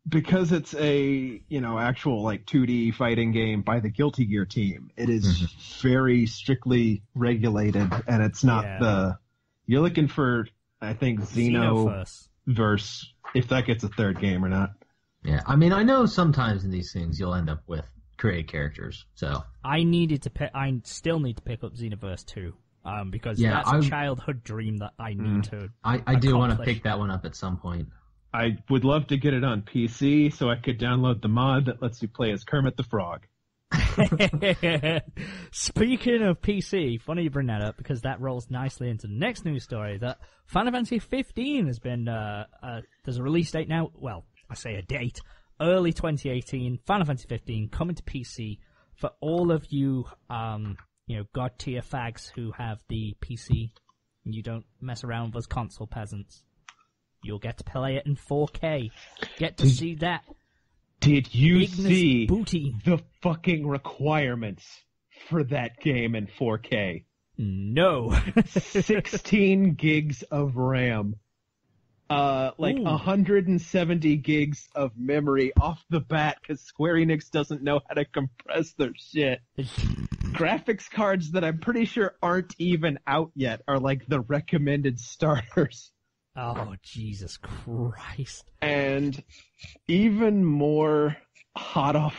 because it's a actual 2D fighting game by the Guilty Gear team. It is very strictly regulated, and it's not You're looking for, I think, Xenoverse, if that gets a third game or not. Yeah, I mean, I know sometimes in these things you'll end up with created characters, so... I still need to pick up Xenoverse 2, because that's a childhood dream that I need to I do want to pick that one up at some point. I would love to get it on PC so I could download the mod that lets you play as Kermit the Frog. Speaking of PC, funny you bring that up because that rolls nicely into the next news story that Final Fantasy 15 has been, there's a release date now, well, I say a date, early 2018, Final Fantasy 15 coming to PC for all of you, god tier fags who have the PC and you don't mess around with us console peasants. You'll get to play it in 4K. Get to see that. Did you see booty. The fucking requirements for that game in 4K? No. 16 gigs of RAM. 170 gigs of memory off the bat because Square Enix doesn't know how to compress their shit. Graphics cards that I'm pretty sure aren't even out yet are the recommended starters. Oh, Jesus Christ. And even more hot off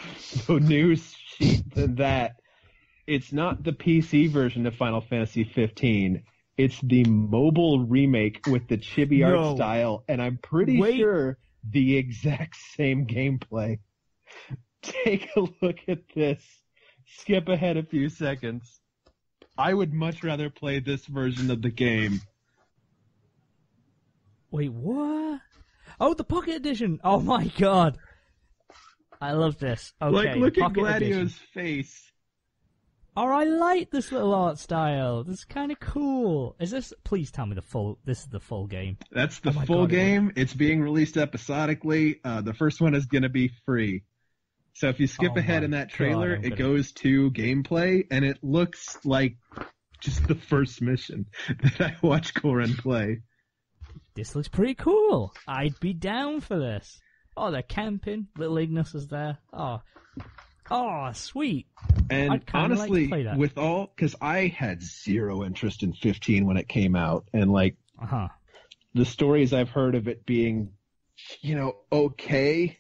the news sheet than that, it's not the PC version of Final Fantasy 15. It's the mobile remake with the chibi art style, and I'm pretty sure the exact same gameplay. Take a look at this. Skip ahead a few seconds. I would much rather play this version of the game. Wait, what? Oh, the Pocket Edition! Oh my god! I love this. Okay, like, look at Gladio's edition. face. Oh, I like this little art style. This is kind of cool. Is this? Please tell me this is the full game. That's the full game. It's being released episodically. The first one is going to be free. So if you skip ahead in that trailer, it goes to gameplay, and it looks like just the first mission that I watched Coryn play. This looks pretty cool. I'd be down for this. Oh, they're camping. Little Ignis is there. Oh, sweet. And honestly, like with all, because I had zero interest in 15 when it came out, and like the stories I've heard of it being, okay,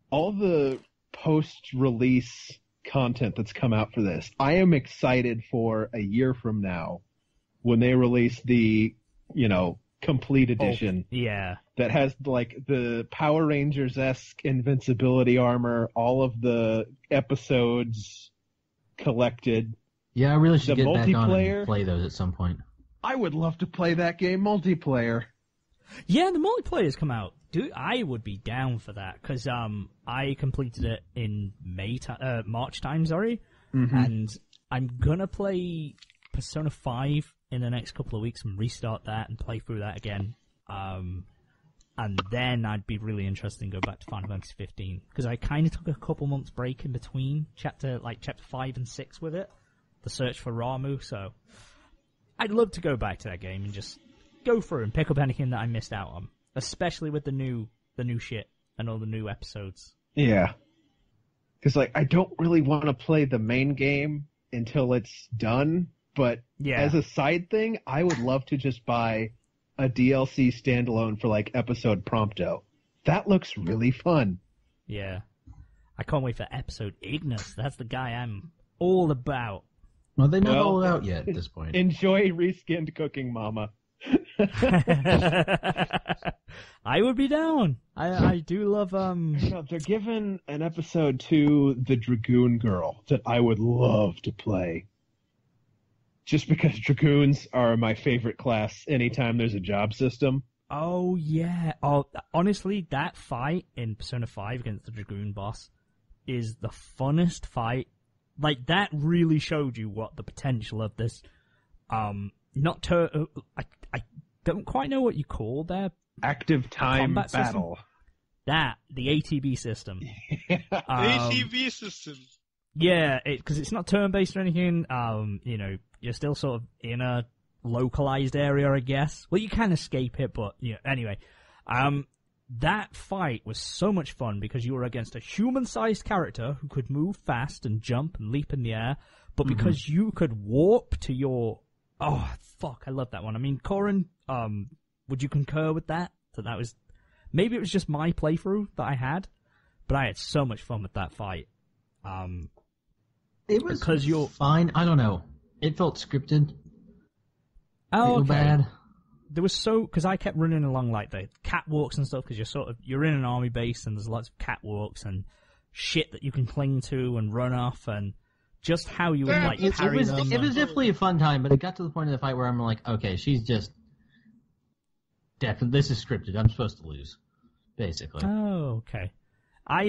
all the post-release content that's come out for this, I am excited for a year from now when they release the, complete edition. Yeah. That has like the Power Rangers-esque invincibility armor, all of the episodes collected. Yeah, I really should get back on and play those at some point. I would love to play that game multiplayer. Yeah, the multiplayer's come out. Dude, I would be down for that, because I completed it in March time, and I'm gonna play Persona 5 in the next couple of weeks and restart that and play through that again. And then I'd be really interested in go back to Final Fantasy 15, because I kind of took a couple months break in between chapter 5 and 6 with it, the search for Ramu. So I'd love to go back to that game and just go through and pick up anything that I missed out on, especially with the new shit and all the new episodes. Yeah, because I don't really want to play the main game until it's done. But as a side thing, I would love to just buy a DLC standalone for episode Prompto. That looks really fun. Yeah. I can't wait for episode Ignis. That's the guy I'm all about. Well, they're not all out yet at this point. Enjoy reskinned cooking, mama. I would be down. I do love they're giving an episode to the Dragoon Girl that I would love to play. Just because Dragoons are my favorite class anytime there's a job system. Oh, yeah. Oh, honestly, that fight in Persona 5 against the Dragoon boss is the funnest fight. That really showed you what the potential of this, I don't quite know what you call their active time battle. That, the ATB system. ATB system. Yeah, because it's not turn-based or anything. You're still sort of in a localized area, I guess. Well, you can escape it, but anyway. That fight was so much fun because you were against a human-sized character who could move fast and jump and leap in the air, but because you could warp to your... Oh, fuck, I love that one. I mean, Coryn, would you concur with that? That was... Maybe it was just my playthrough that I had, but I had so much fun with that fight. It was fine. I don't know. It felt scripted. Oh, okay. Bad. There was because I kept running along the catwalks and stuff, because you're in an army base and there's lots of catwalks and shit that you can cling to and run off, and just how you would parry them. It was definitely a fun time, but it got to the point of the fight where I'm like, okay, she's just definitely, this is scripted. I'm supposed to lose, basically. Oh, okay. I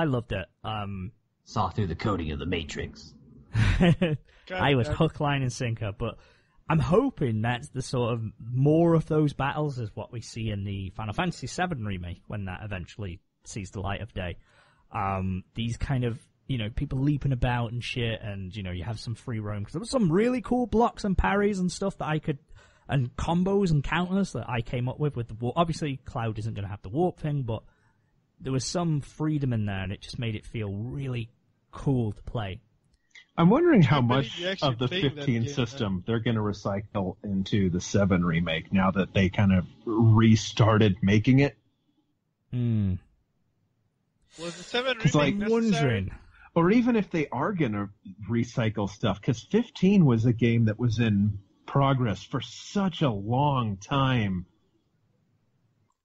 loved it. Saw through the coding of the Matrix. I was hook, line, and sinker, but I'm hoping that's the sort of more of those battles is what we see in the Final Fantasy VII remake when that eventually sees the light of day. These kind of, people leaping about and shit, and, you have some free roam. Because there was some really cool blocks and parries and stuff that I could, and combos and counters that I came up with the warp. Obviously, Cloud isn't going to have the warp thing, but there was some freedom in there, and it just made it feel really cool to play. I'm wondering how can't much believe you're actually of the playing that 15 game, system they're going to recycle into the 7 remake now that they kind of restarted making it. Hmm. Was the 7 'Cause, remake like, I'm wondering. Or even if they are going to recycle stuff, because 15 was a game that was in progress for such a long time.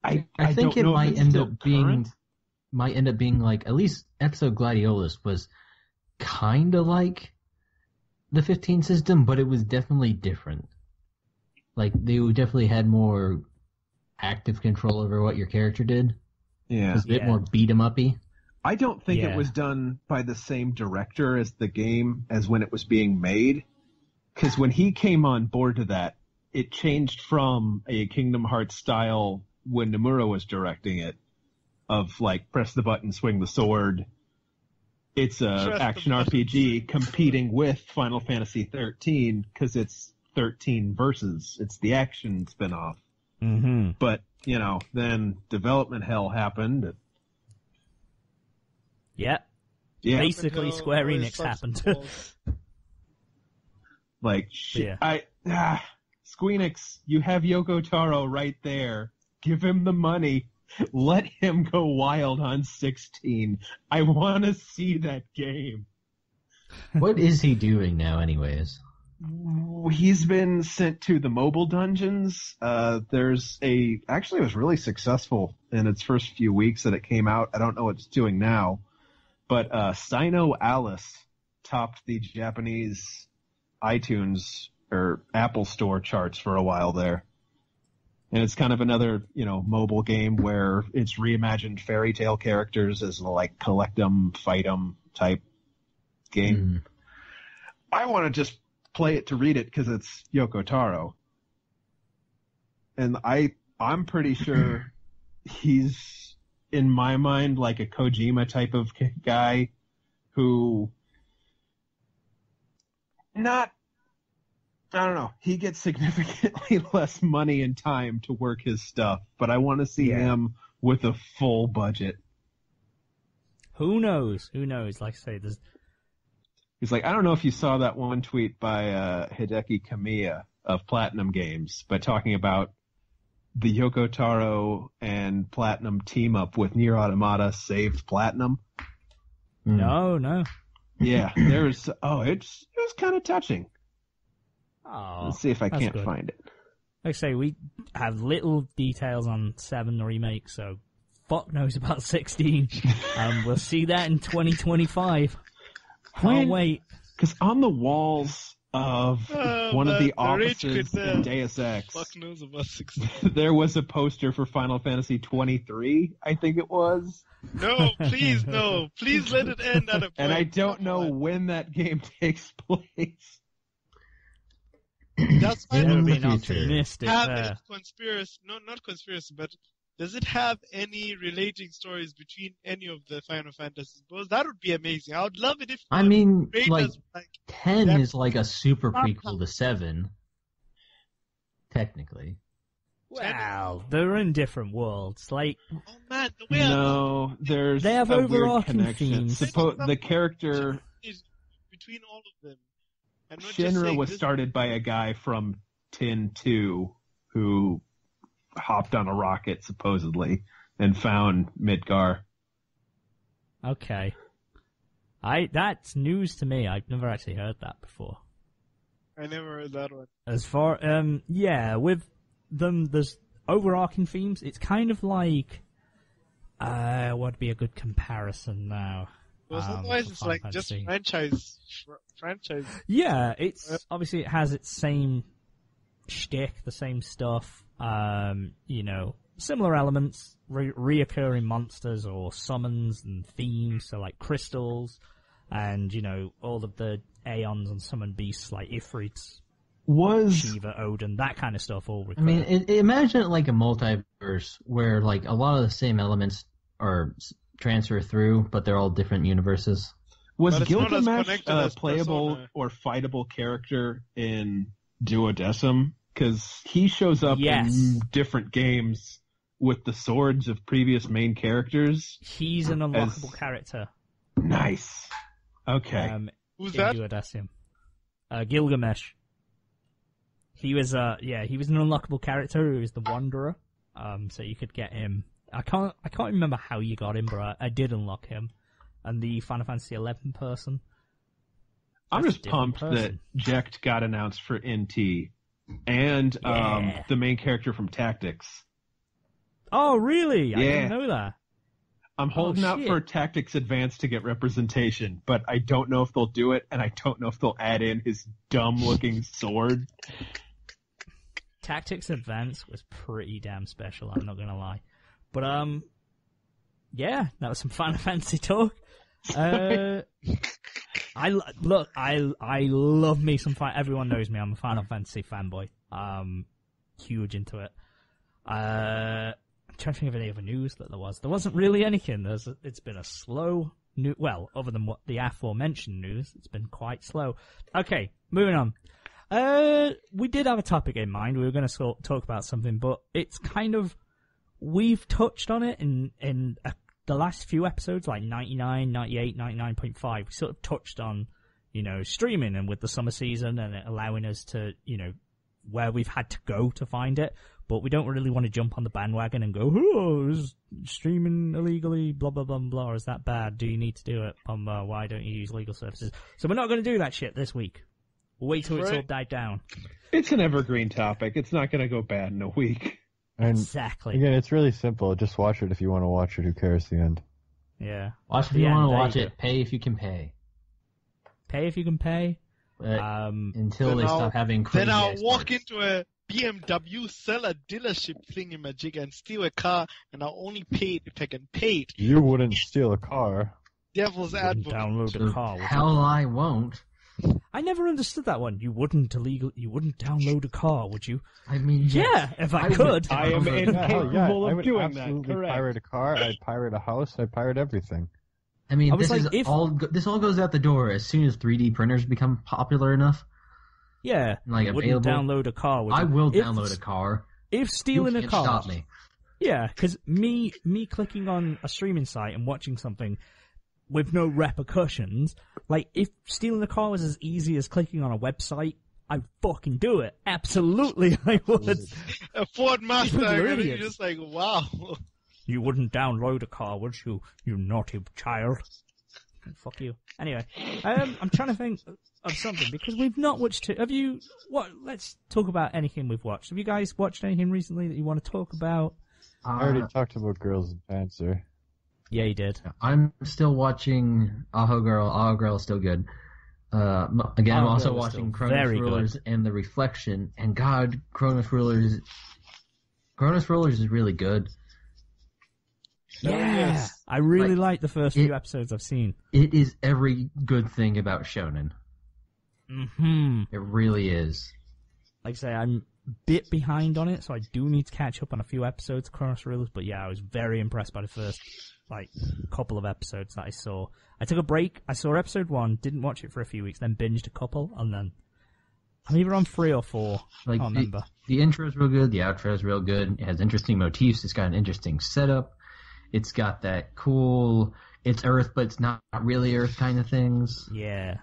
I think don't it know if might it's end still up being current. like at least episode Gladiolus was kind of like the 15 system, but it was definitely different. Like they definitely had more active control over what your character did. Yeah. It was a bit more beat 'em uppy. I don't think Yeah. it was done by the same director as the game as when it was being made. Because when he came on board to that, it changed from a Kingdom Hearts style when Nomura was directing it, of like press the button, swing the sword. It's a Press action the button, RPG swing the competing with Final Fantasy 13 because it's 13 verses. It's the action spinoff. Mm-hmm. But, then development hell happened. Yeah. Yeah. Basically, Square Always Enix sucks happened. balls. Like, Squeenix, you have Yoko Taro right there. Give him the money. Let him go wild on 16. I want to see that game. What is he doing now, anyways? He's been sent to the mobile dungeons. Actually, it was really successful in its first few weeks that it came out. I don't know what it's doing now. But Sino Alice topped the Japanese iTunes or Apple Store charts for a while there. And it's kind of another, mobile game where it's reimagined fairy tale characters as like collect 'em, fight 'em type game. I want to just play it to read it because it's Yoko Taro. And I'm pretty sure he's, in my mind, like a Kojima type of guy who I don't know. He gets significantly less money and time to work his stuff, but I want to see him with a full budget. Who knows? Like I say, He's like, I don't know if you saw that one tweet by Hideki Kamiya of Platinum Games, by talking about the Yoko Taro and Platinum team up with Nier Automata saved Platinum. No. Yeah, it was kind of touching. Oh, Let's see if I can't good. find it. Like I say, we have little details on 7 remake, so fuck knows about 16. We'll see that in 2025. Can't wait. Because on the walls of one of the offices in Deus Ex, Fuck knows about 16. there was a poster for Final Fantasy 23, I think it was. No, please, no. Please let it end at a point. And I don't know when that game takes place. That's why In the Being future. optimistic have there. any conspiracy, no, not conspiracy, but does it have any relating stories between any of the Final Fantasy books? That would be amazing. I would love it if. I mean, creators, like 10 that- is like a super prequel to 7. Technically. Wow, they're in different worlds. Like, oh man, the way No, there's They have a weird overarching connection. themes. The character is between all of them. I'm not just Shinra saying was this- started by a guy from Tin 2 who hopped on a rocket, supposedly, and found Midgar. okay. That's news to me. I've never actually heard that before. I never heard that one. As far, with them, there's overarching themes. It's kind of like, what would be a good comparison now? Because otherwise for it's Final like just Fantasy? franchise. Yeah, obviously it has its same shtick, the same stuff. Similar elements, reoccurring monsters or summons and themes, so like crystals, and all of the Aeons and summon beasts like Ifrits, Shiva, Odin, that kind of stuff all recur. I mean, imagine it like a multiverse where like a lot of the same elements are transfer through, but they're all different universes. Was But it's not as Gilgamesh connected a as playable Persona. or fightable character in Duodecim? Because he shows up Yes. in different games with the swords of previous main characters. He's an unlockable character. Nice. Okay. Who's that? Gilgamesh. He was he was an unlockable character who was the Wanderer. So you could get him. I can't remember how you got him, but I did unlock him. And the Final Fantasy XI person. I'm just pumped that Jekt got announced for NT, and the main character from Tactics. Oh, really? Yeah. I didn't know that. I'm holding out for Tactics Advance to get representation, but I don't know if they'll do it, and I don't know if they'll add in his dumb-looking sword. Tactics Advance was pretty damn special, I'm not gonna lie. But, yeah, that was some Final Fantasy talk. I love me some everyone knows me, I'm a Final Fantasy fanboy. Huge into it. I'm trying to think of any other news that there was. There wasn't really anything. It's been a slow other than what the aforementioned news, it's been quite slow. Okay, moving on. We did have a topic in mind. We were going to talk about something, but it's kind of, we've touched on it in the last few episodes, like 99, 98, 99.5. We sort of touched on, streaming and with the summer season and it allowing us to, where we've had to go to find it. But we don't really want to jump on the bandwagon and go, oh, is streaming illegally, blah, blah, blah, blah. Is that bad? Do you need to do it? Why don't you use legal services? So we're not going to do that shit this week. We'll wait till it's all died down. It's an evergreen topic. It's not going to go bad in a week. And exactly. Again, it's really simple. Just watch it if you want to watch it. Who cares? The end. Yeah. Watch if you want to watch it. Pay if you can pay. Pay if you can pay. Until they stop having crazy. Then I'll walk into a BMW seller dealership thingamajig and steal a car, and I'll only pay it if I can pay it. You wouldn't steal a car. Devil's advocate. Download a car. Hell, I won't. I never understood that one. You wouldn't download a car, would you? I mean, yeah, if I could. I am incapable I of would doing that. absolutely Correct. pirate a car. I'd pirate a house. I'd pirate everything. I mean, this all goes out the door as soon as 3D printers become popular enough. Yeah, like you wouldn't download a car. Would you? I will download a car. If stealing you a car, stop me. Yeah, because me clicking on a streaming site and watching something with no repercussions, like if stealing a car was as easy as clicking on a website, I'd fucking do it. Absolutely, I would. A Ford Mustang, and you're just like, wow. You wouldn't download a car, would you? You naughty child. Fuck you. Anyway, I'm trying to think of something because we've not watched it. Have you? Let's talk about anything we've watched. Have you guys watched anything recently that you want to talk about? I already talked about Girls and Panzer. Yeah, you did. I'm still watching Aho Girl. Aho Girl is still good. Again, I'm also watching Chronos Rulers and The Reflection. And God, Chronos Rulers is really good. Yeah, I really like the first few episodes I've seen. It is every good thing about shonen. Mm-hmm. It really is. Like I say, I'm a bit behind on it, so I do need to catch up on a few episodes of Chronos Rulers. But yeah, I was very impressed by the first couple of episodes that I saw. I took a break. I saw episode 1, didn't watch it for a few weeks, then binged a couple, and then I'm either on 3 or 4. I can't remember. The intro is real good. The outro is real good. It has interesting motifs. It's got an interesting setup. It's got that cool, it's Earth, but it's not really Earth kind of things. Yeah.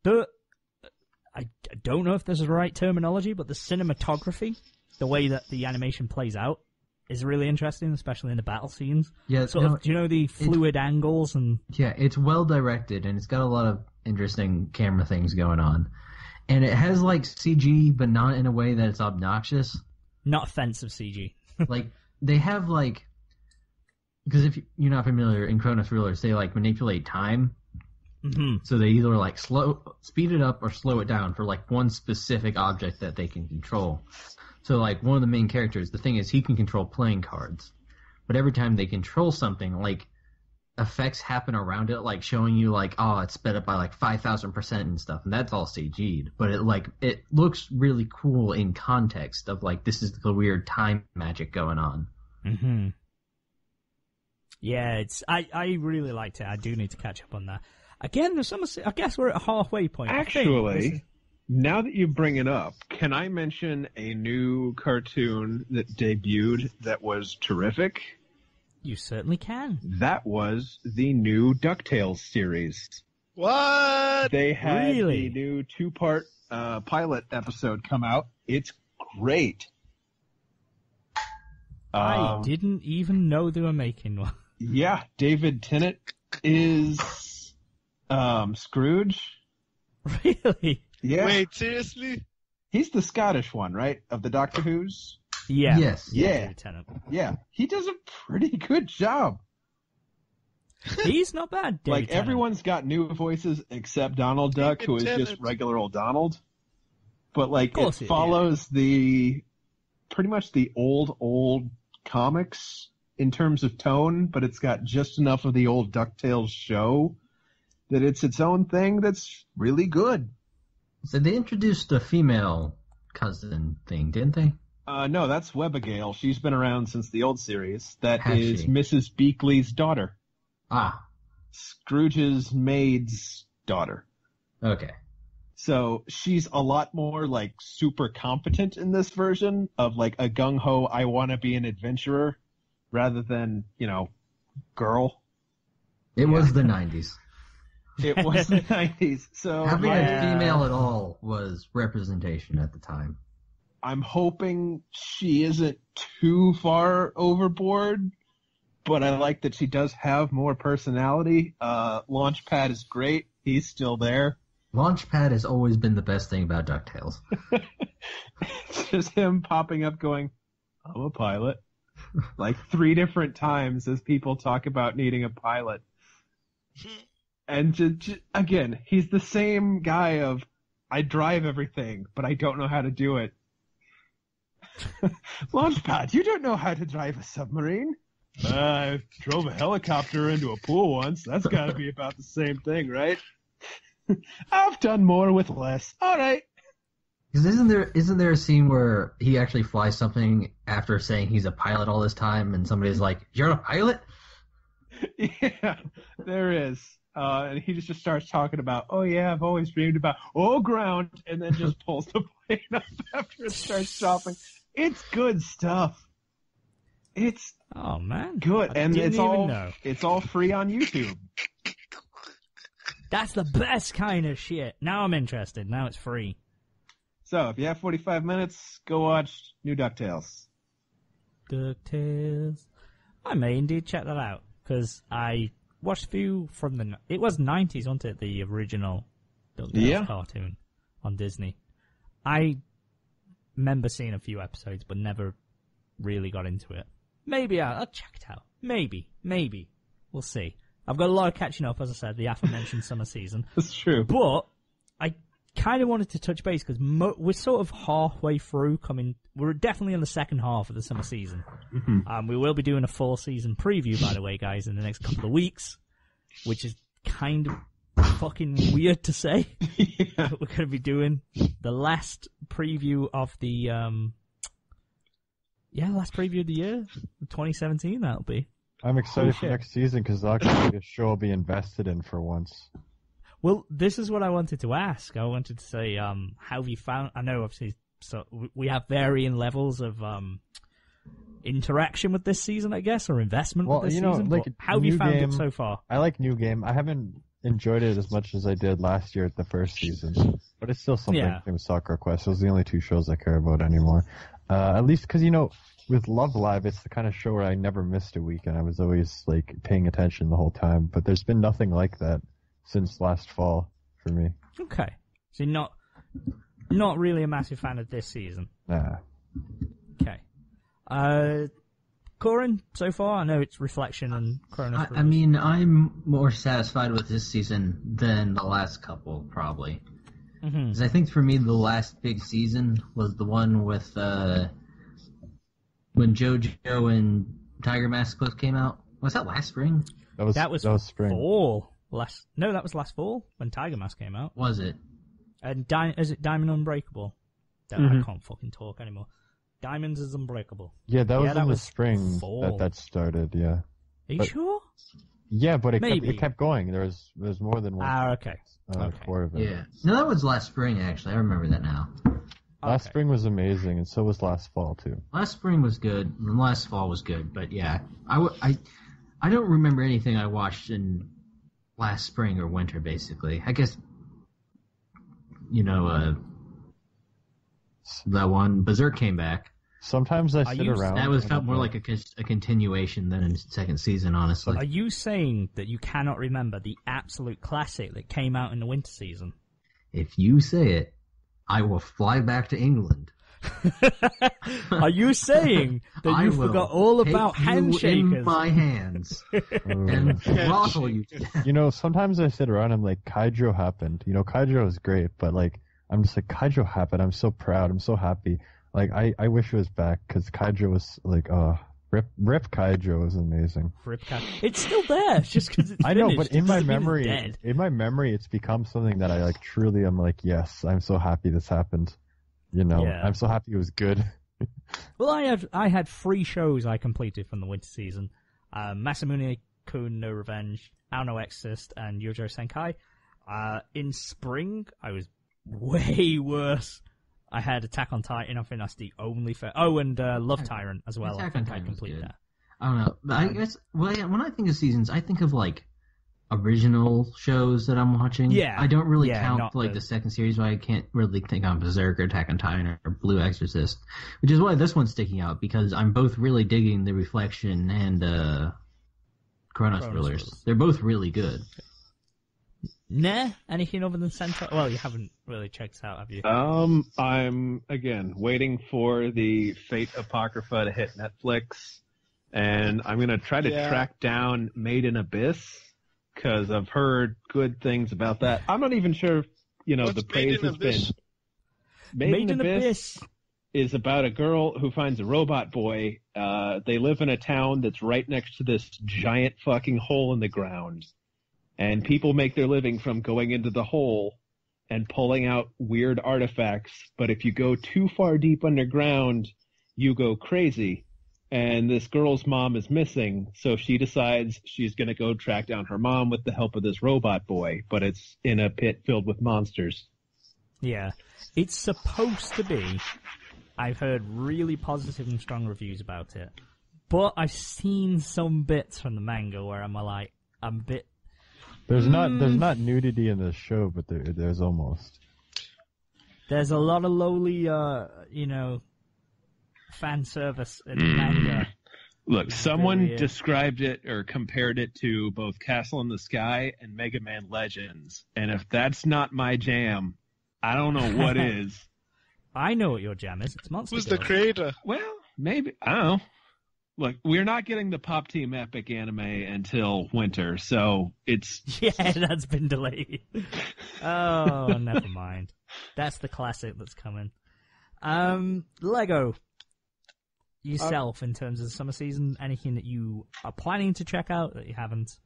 I don't know if this is the right terminology, but the cinematography, the way that the animation plays out, is really interesting, especially in the battle scenes. Yeah, do you know the fluid angles and? Yeah, it's well directed, and it's got a lot of interesting camera things going on. And it has, CG, but not in a way that it's obnoxious. Not offensive CG. They have, because if you're not familiar, in Chronos Rulers, they manipulate time. Mm-hmm. So they either speed it up or slow it down for one specific object that they can control. So one of the main characters, the thing is he can control playing cards, but every time they control something, effects happen around it, showing you it's sped up by 5,000% and stuff, and that's all CG'd. But it looks really cool in context of this is the weird time magic going on. Mm-hmm. Yeah, I really liked it. I do need to catch up on that. Again, I guess we're at a halfway point. Actually, now that you bring it up, can I mention a new cartoon that debuted that was terrific? You certainly can. That was the new DuckTales series. What? They had Really? the new 2-part pilot episode come out. It's great. I didn't even know they were making one. Yeah, David Tennant is Scrooge. Really? Yeah. Wait, seriously? He's the Scottish one, right? Of the Doctor Who's? Yeah. Yes. Yeah. Lieutenant. Yeah. He does a pretty good job. He's not bad, David Like, Tennant. everyone's got new voices except Donald Duck, who is just regular old Donald. But, like, it follows pretty much the old comics in terms of tone, but it's got just enough of the old DuckTales show that it's its own thing that's really good. So they introduced a female cousin thing, didn't they? No, that's Webigail. She's been around since the old series. That Has is she? Mrs. Beakley's daughter. Ah, Scrooge's maid's daughter. okay. So she's a lot more, like, super competent in this version of, like, a gung-ho, I want to be an adventurer, rather than, girl. It was the 90s. It was the 90s, so Having a female at all was representation at the time. I'm hoping she isn't too far overboard, but I like that she does have more personality. Launchpad is great. He's still there. Launchpad has always been the best thing about DuckTales. It's just him popping up going, I'm a pilot. Like 3 different times as people talk about needing a pilot. And again, he's the same guy of, I drive everything, but I don't know how to do it. Launchpad, you don't know how to drive a submarine? I drove a helicopter into a pool once. That's got to be about the same thing, right? I've done more with less. All right. Because isn't there a scene where he actually flies something after saying he's a pilot all this time, and somebody's like, "You're a pilot?" Yeah, there is. And he just starts talking about, oh yeah, I've always dreamed about ground, and then just pulls the plane up after it starts dropping. It's good stuff. It's good, and it's all free on YouTube. That's the best kind of shit. Now I'm interested. Now it's free. So, if you have 45 minutes, go watch New DuckTales. DuckTales. I may indeed check that out, because I watched a few from it was 90s, wasn't it? The original DuckTales cartoon on Disney. I remember seeing a few episodes, but never really got into it. Maybe I'll check it out. Maybe. We'll see. I've got a lot of catching up, as I said, the aforementioned summer season. That's true. But I kind of wanted to touch base because we're sort of halfway through we're definitely in the second half of the summer season. Mm-hmm. We will be doing a 4-season preview, by the way, guys, in the next couple of weeks, which is kind of fucking weird to say. Yeah. We're going to be doing the last preview of the, last preview of the year, 2017, that'll be. I'm excited for next season because that'll be a show I'll be invested in for once. Well, this is what I wanted to ask. I wanted to say, how have you found? I know, obviously, so we have varying levels of interaction with this season, I guess, or investment with this season. Like, how have you found it so far? I like New Game. I haven't enjoyed it as much as I did last year at the first season, but it's still something. Same with Soccer Quest. Those are the only 2 shows I care about anymore. At least because with Love Live, it's the kind of show where I never missed a week, and I was always like paying attention the whole time. But there's been nothing like that since last fall for me. Okay, so you're not really a massive fan of this season. Nah. Okay. Coryn, so far, I know it's Reflection and Chrono. I mean, I'm more satisfied with this season than the last couple, probably. Because I think for me, the last big season was the one with when JoJo and Tiger Mask both came out. Was that last spring? That was spring. Fall. That was last fall when Tiger Mask came out. Was it? And is it Diamond Unbreakable? I can't fucking talk anymore. Diamonds is Unbreakable. Yeah, that was in the spring that started. Yeah. Are you sure? Yeah, but it kept going. There's more than one. Okay. Core of it. Yeah. No, that was last spring. Actually, I remember that now. Last spring was amazing, and so was last fall too. Last spring was good, and last fall was good. But yeah, I don't remember anything I watched in last spring or winter, basically. I guess, that one, Berserk came back. Sometimes I sit around. That felt more like a continuation than a second season, honestly. Are you saying that you cannot remember the absolute classic that came out in the winter season? If you say it, I will fly back to England. Are you saying that you forgot all about handshakers? In my hands and throttle you. Sometimes I sit around and I'm like, Kaijo happened. Kaijo is great, but like, I'm just like, Kaijo happened. I'm so proud. I'm so happy. Like, I wish it was back, because Kaijo was like, Rip Kaijo is amazing. Rip Kaijo. It's still there, it's just because it's I know, finished. but in my memory, it's become something that I like. Truly, I'm like, yes, I'm so happy this happened. I'm so happy it was good. Well, I had 3 shows I completed from the winter season: Masamune-kun no Revenge, Ao no Exorcist, and Youjo Senki. In spring, I was way worse. I had Attack on Titan. I think that's the only and Love Tyrant as well. I think I completed that. I don't know. But I guess when I think of seasons, I think of like original shows that I'm watching. Yeah. I don't really count the second series, but I can't really think on Berserk or Attack on Titan or Blue Exorcist, which is why this one's sticking out, because I'm both really digging the Reflection and Chronos Thrillers. They're both really good. Nah, anything other than Centaur? Well, you haven't really checked it out, have you? I'm, again, waiting for the Fate Apocrypha to hit Netflix, and I'm going to try to track down Made in Abyss, because I've heard good things about that. I'm not even sure, the praise has been... Made in Abyss is about a girl who finds a robot boy. They live in a town that's right next to this giant fucking hole in the ground. And people make their living from going into the hole and pulling out weird artifacts. But if you go too far deep underground, you go crazy. And this girl's mom is missing, so she decides she's going to go track down her mom with the help of this robot boy. But it's in a pit filled with monsters. Yeah. It's supposed to be. I've heard really positive and strong reviews about it. But I've seen some bits from the manga where I'm a bit... There's not nudity in this show, but there's almost. There's a lot of lowly, fan service in the manga. Look, someone described it or compared it to both Castle in the Sky and Mega Man Legends, and if that's not my jam, I don't know what is. I know what your jam is. It's Monster Who's Girls. the creator? Well, maybe. I don't know. Look, we're not getting the Pop Team Epic anime until winter, so it's... Yeah, that's been delayed. Oh, never mind. That's the classic that's coming. Lego. Yourself, in terms of the summer season, anything that you are planning to check out that you haven't?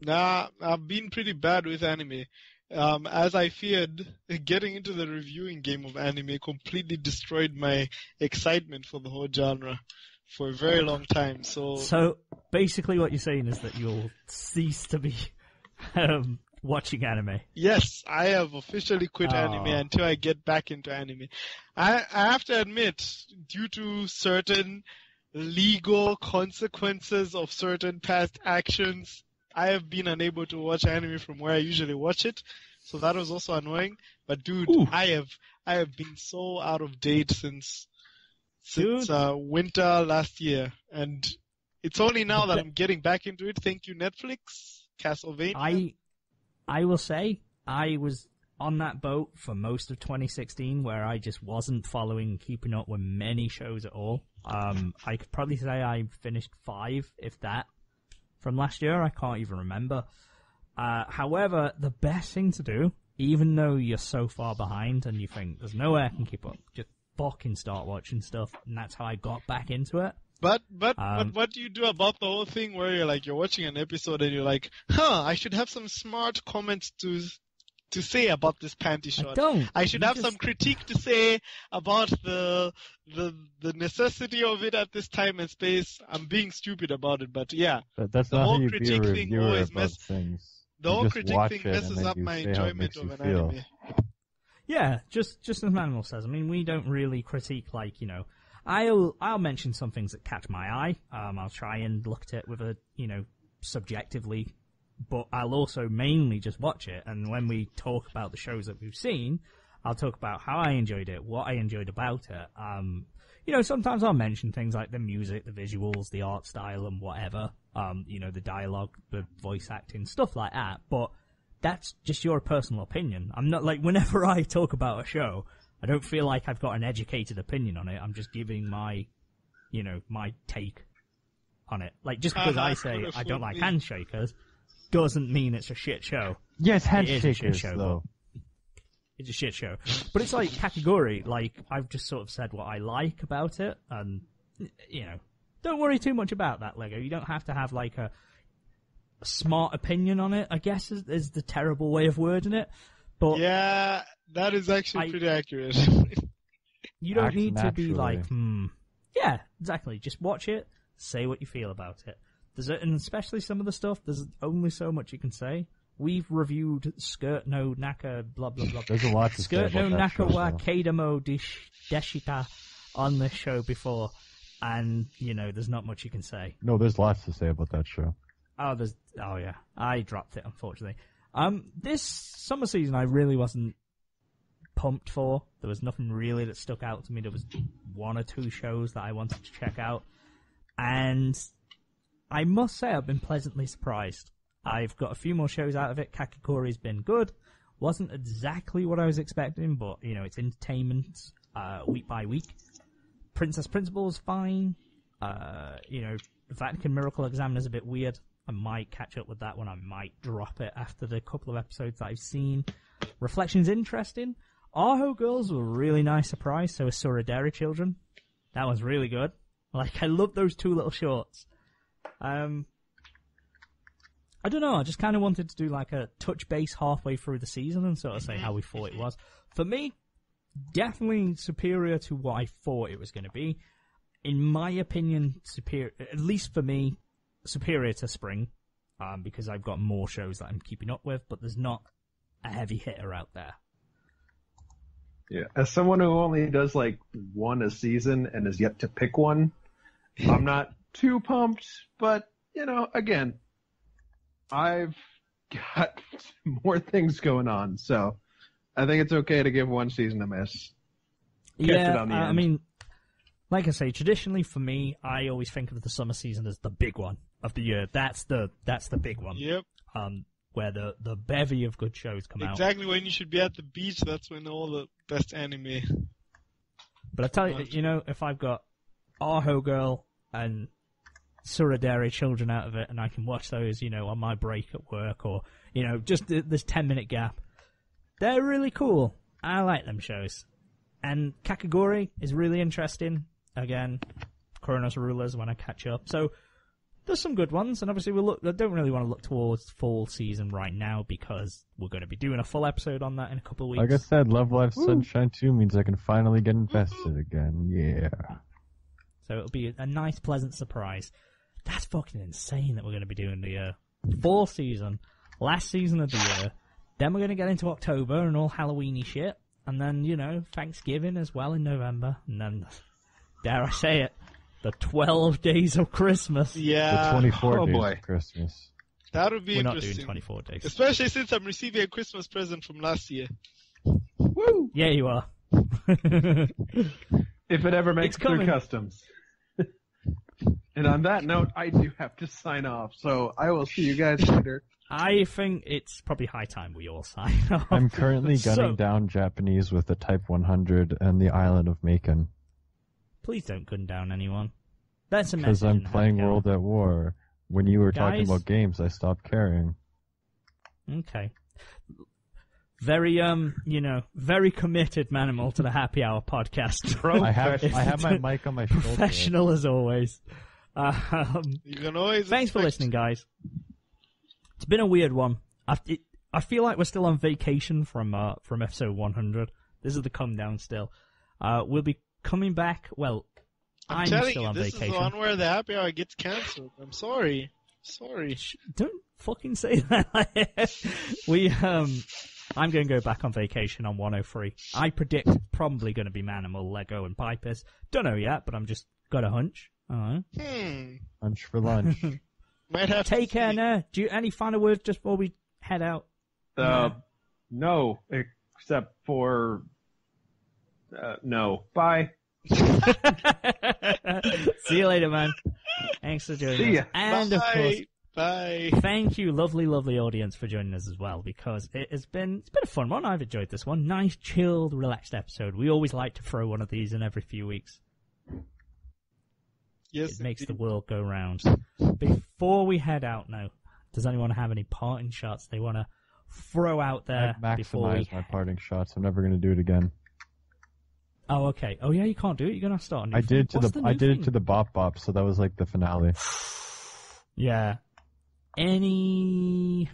Nah, I've been pretty bad with anime. As I feared, getting into the reviewing game of anime completely destroyed my excitement for the whole genre for a very long time. So basically what you're saying is that you'll cease to be watching anime. Yes, I have officially quit anime until I get back into anime. I have to admit, due to certain legal consequences of certain past actions, I have been unable to watch anime from where I usually watch it. So that was also annoying. But dude, I have been so out of date since winter last year, and it's only now that I'm getting back into it. Thank you, Netflix. Castlevania. I will say I was on that boat for most of 2016, where I just wasn't keeping up with many shows at all. I could probably say I finished 5, if that, from last year. I can't even remember. However, the best thing to do, even though you're so far behind and you think there's no way I can keep up, just fucking start watching stuff, and that's how I got back into it. But what do you do about the whole thing where you're watching an episode and you're like, I should have some smart comments to say about this panty shot. I should have some critique to say about the necessity of it at this time and space. I'm being stupid about it, but yeah. That's the not whole how you critique be a thing reviewer always about things. The whole critique thing messes up my enjoyment of an anime. Yeah, just as Manimal says. I mean, we don't really critique, I'll mention some things that catch my eye. I'll try and look at it with a, subjectively but I'll also mainly just watch it. And when we talk about the shows that we've seen, I'll talk about how I enjoyed it, what I enjoyed about it. Sometimes I'll mention things like the music, the visuals, the art style, and whatever. The dialogue, the voice acting, stuff like that. But that's just your personal opinion. I'm not like, whenever I talk about a show, I don't feel like I've got an educated opinion on it. I'm just giving my take on it. Like, just because I say I don't like Handshakers doesn't mean it's a shit show. Yes, Handshakers, though. It's a shit show. But it's like Kakegurui, like, I've just sort of said what I like about it, and, don't worry too much about that, Lego. You don't have to have, like, a smart opinion on it, I guess, is the terrible way of wording it. But yeah, that is actually pretty accurate. You don't need to be like, Yeah, exactly. Just watch it, say what you feel about it. And especially some of the stuff, there's only so much you can say. We've reviewed Skirt no Naka, blah, blah, blah. There's a lot to Skirt say about no that Naka show, wa though. Keidamo Deshita on this show before, and, there's not much you can say. No, there's lots to say about that show. Oh yeah. I dropped it, unfortunately. This summer season I really wasn't pumped for. There was nothing really that stuck out to me. There was one or two shows that I wanted to check out. And I must say I've been pleasantly surprised. I've got a few more shows out of it. Kakeguri's been good. Wasn't exactly what I was expecting, but, it's entertainment, week by week. Princess Principal is fine. Vatican Miracle Examiner's a bit weird. I might catch up with that one. I might drop it after the couple of episodes that I've seen. Reflection's interesting. Aho Girls were a really nice surprise. So was Suraderi Children. That was really good. Like, I love those two little shorts. I don't know. I just kind of wanted to do like a touch base halfway through the season and sort of say how we thought it was. For me, definitely superior to what I thought it was going to be. In my opinion, superior, at least for me, superior to Spring, because I've got more shows that I'm keeping up with, but there's not a heavy hitter out there. Yeah, as someone who only does like one a season and is yet to pick one, I'm not too pumped, but, again, I've got more things going on, so I think it's okay to give one season a miss. I mean, like I say, traditionally for me, I always think of the summer season as the big one of the year. That's the big one. Yep. Where the bevy of good shows come out. Exactly when you should be at the beach, that's when all the best anime. But I tell you, if I've got Aho Girl and Suraderi Children out of it, and I can watch those, on my break at work, or, just this 10-minute gap, they're really cool. I like them shows. And Kakeguri is really interesting. Again, Chronos Rulers when I catch up. So there's some good ones, and obviously I don't really want to look towards fall season right now because we're going to be doing a full episode on that in a couple of weeks. Like I said, Love Live Sunshine 2 means I can finally get invested again. Yeah. So it'll be a nice, pleasant surprise. That's fucking insane that we're going to be doing the fall season, last season of the year. Then we're going to get into October and all Halloween-y shit. And then, Thanksgiving as well in November. And then, dare I say it, the 12 days of Christmas. Yeah. The 24 days of Christmas. That would be We're interesting. not doing 24 days. Especially since I'm receiving a Christmas present from last year. Woo! Yeah, you are. If it ever makes It's it through coming. customs. And on that note, I do have to sign off, so I will see you guys later. I think it's probably high time we all sign off. I'm currently gunning So, down Japanese with the Type 100 and the island of Macon. please don't gun down anyone. That's a message. Because I'm in playing Happy Hour. World at War. When you were talking Guys? about games, I stopped caring. Okay. Very, very committed Manimal to the Happy Hour podcast. I have my mic on my shoulder. Professional as always. You can always Thanks for expect- listening, guys. It's been a weird one. I feel like we're still on vacation from episode 100. This is the come down still. We'll be coming back. Well, I'm telling still you, on this vacation. is the one where the happy hour gets cancelled. I'm sorry. Don't fucking say that. I'm going to go back on vacation on 103. I predict it's probably going to be Manimal, Lego, and Pipers. Don't know yet, but I'm just got a hunch. Hmm. Lunch for lunch. Might have Take care now. Do you any final words just before we head out? No, except for no. Bye. See you later, man. Thanks for joining us. And of course, bye. Thank you, lovely, lovely audience, for joining us as well, because it's been a fun one. I've enjoyed this one. Nice, chilled, relaxed episode. We always like to throw one of these in every few weeks. Yes, it makes the world go round. Before we head out now, does anyone have any parting shots they want to throw out there? I've maximized my parting shots. I'm never going to do it again. Oh, okay. Oh, yeah, you can't do it. You're going to start a new I thing. did it to the Bop Bop, so that was like the finale. Yeah. Any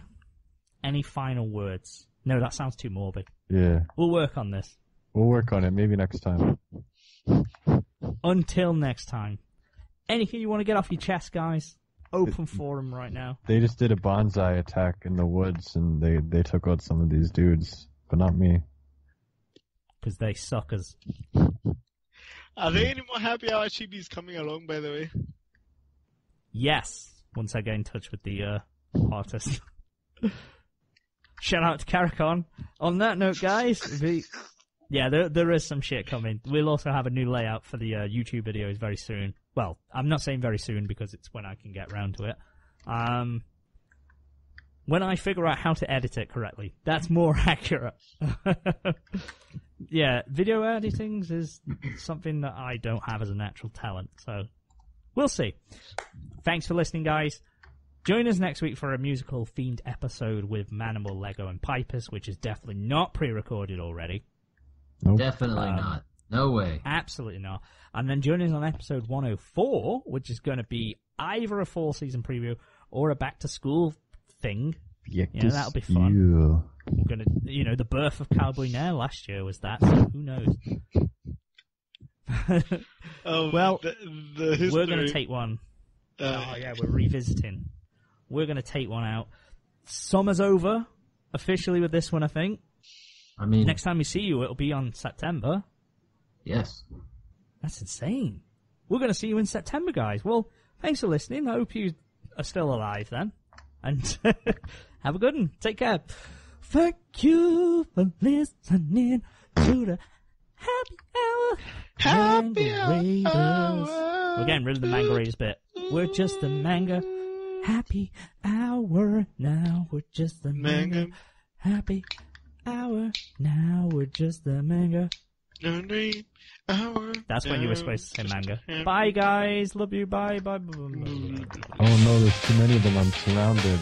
final words? No, that sounds too morbid. Yeah. We'll work on this. We'll work on it. Maybe next time. Until next time. Anything you want to get off your chest, guys? Open forum right now. They just did a bonsai attack in the woods, and they took out some of these dudes, but not me. Because they suckers. Are there any more happy hour chibis coming along, by the way? Yes. Once I get in touch with the artist. Shout out to Caracon. On that note, guys, there is some shit coming. We'll also have a new layout for the YouTube videos very soon. Well, I'm not saying very soon because it's when I can get around to it. When I figure out how to edit it correctly. That's more accurate. Yeah, video editing is something that I don't have as a natural talent, so we'll see. Thanks for listening, guys. Join us next week for a musical-themed episode with Manimal, Lego, and Pipers, which is definitely not pre-recorded already. Nope. Definitely not. No way. Absolutely not. And then join us on episode 104, which is going to be either a fall season preview or a back-to-school thing. That'll be fun. We're gonna, the birth of Cowboy Nair last year was that, so who knows? Well, the history. We're going to take one. We're revisiting. We're going to take one out. Summer's over, officially with this one, I think. I mean, next time we see you, it'll be on September. Yes. That's insane. We're going to see you in September, guys. Well, thanks for listening. I hope you are still alive then. And have a good one. Take care. Thank you for listening to the Happy Hour. Happy Manga Hour. Raiders. We're getting rid of the Manga Raiders bit. We're just the Manga Happy Hour. Now we're just the Manga Happy Hour. Now we're just the Manga. That's when you were supposed to say manga. Bye, guys. Love you. Bye. Bye. Oh no, there's too many of them. I'm surrounded.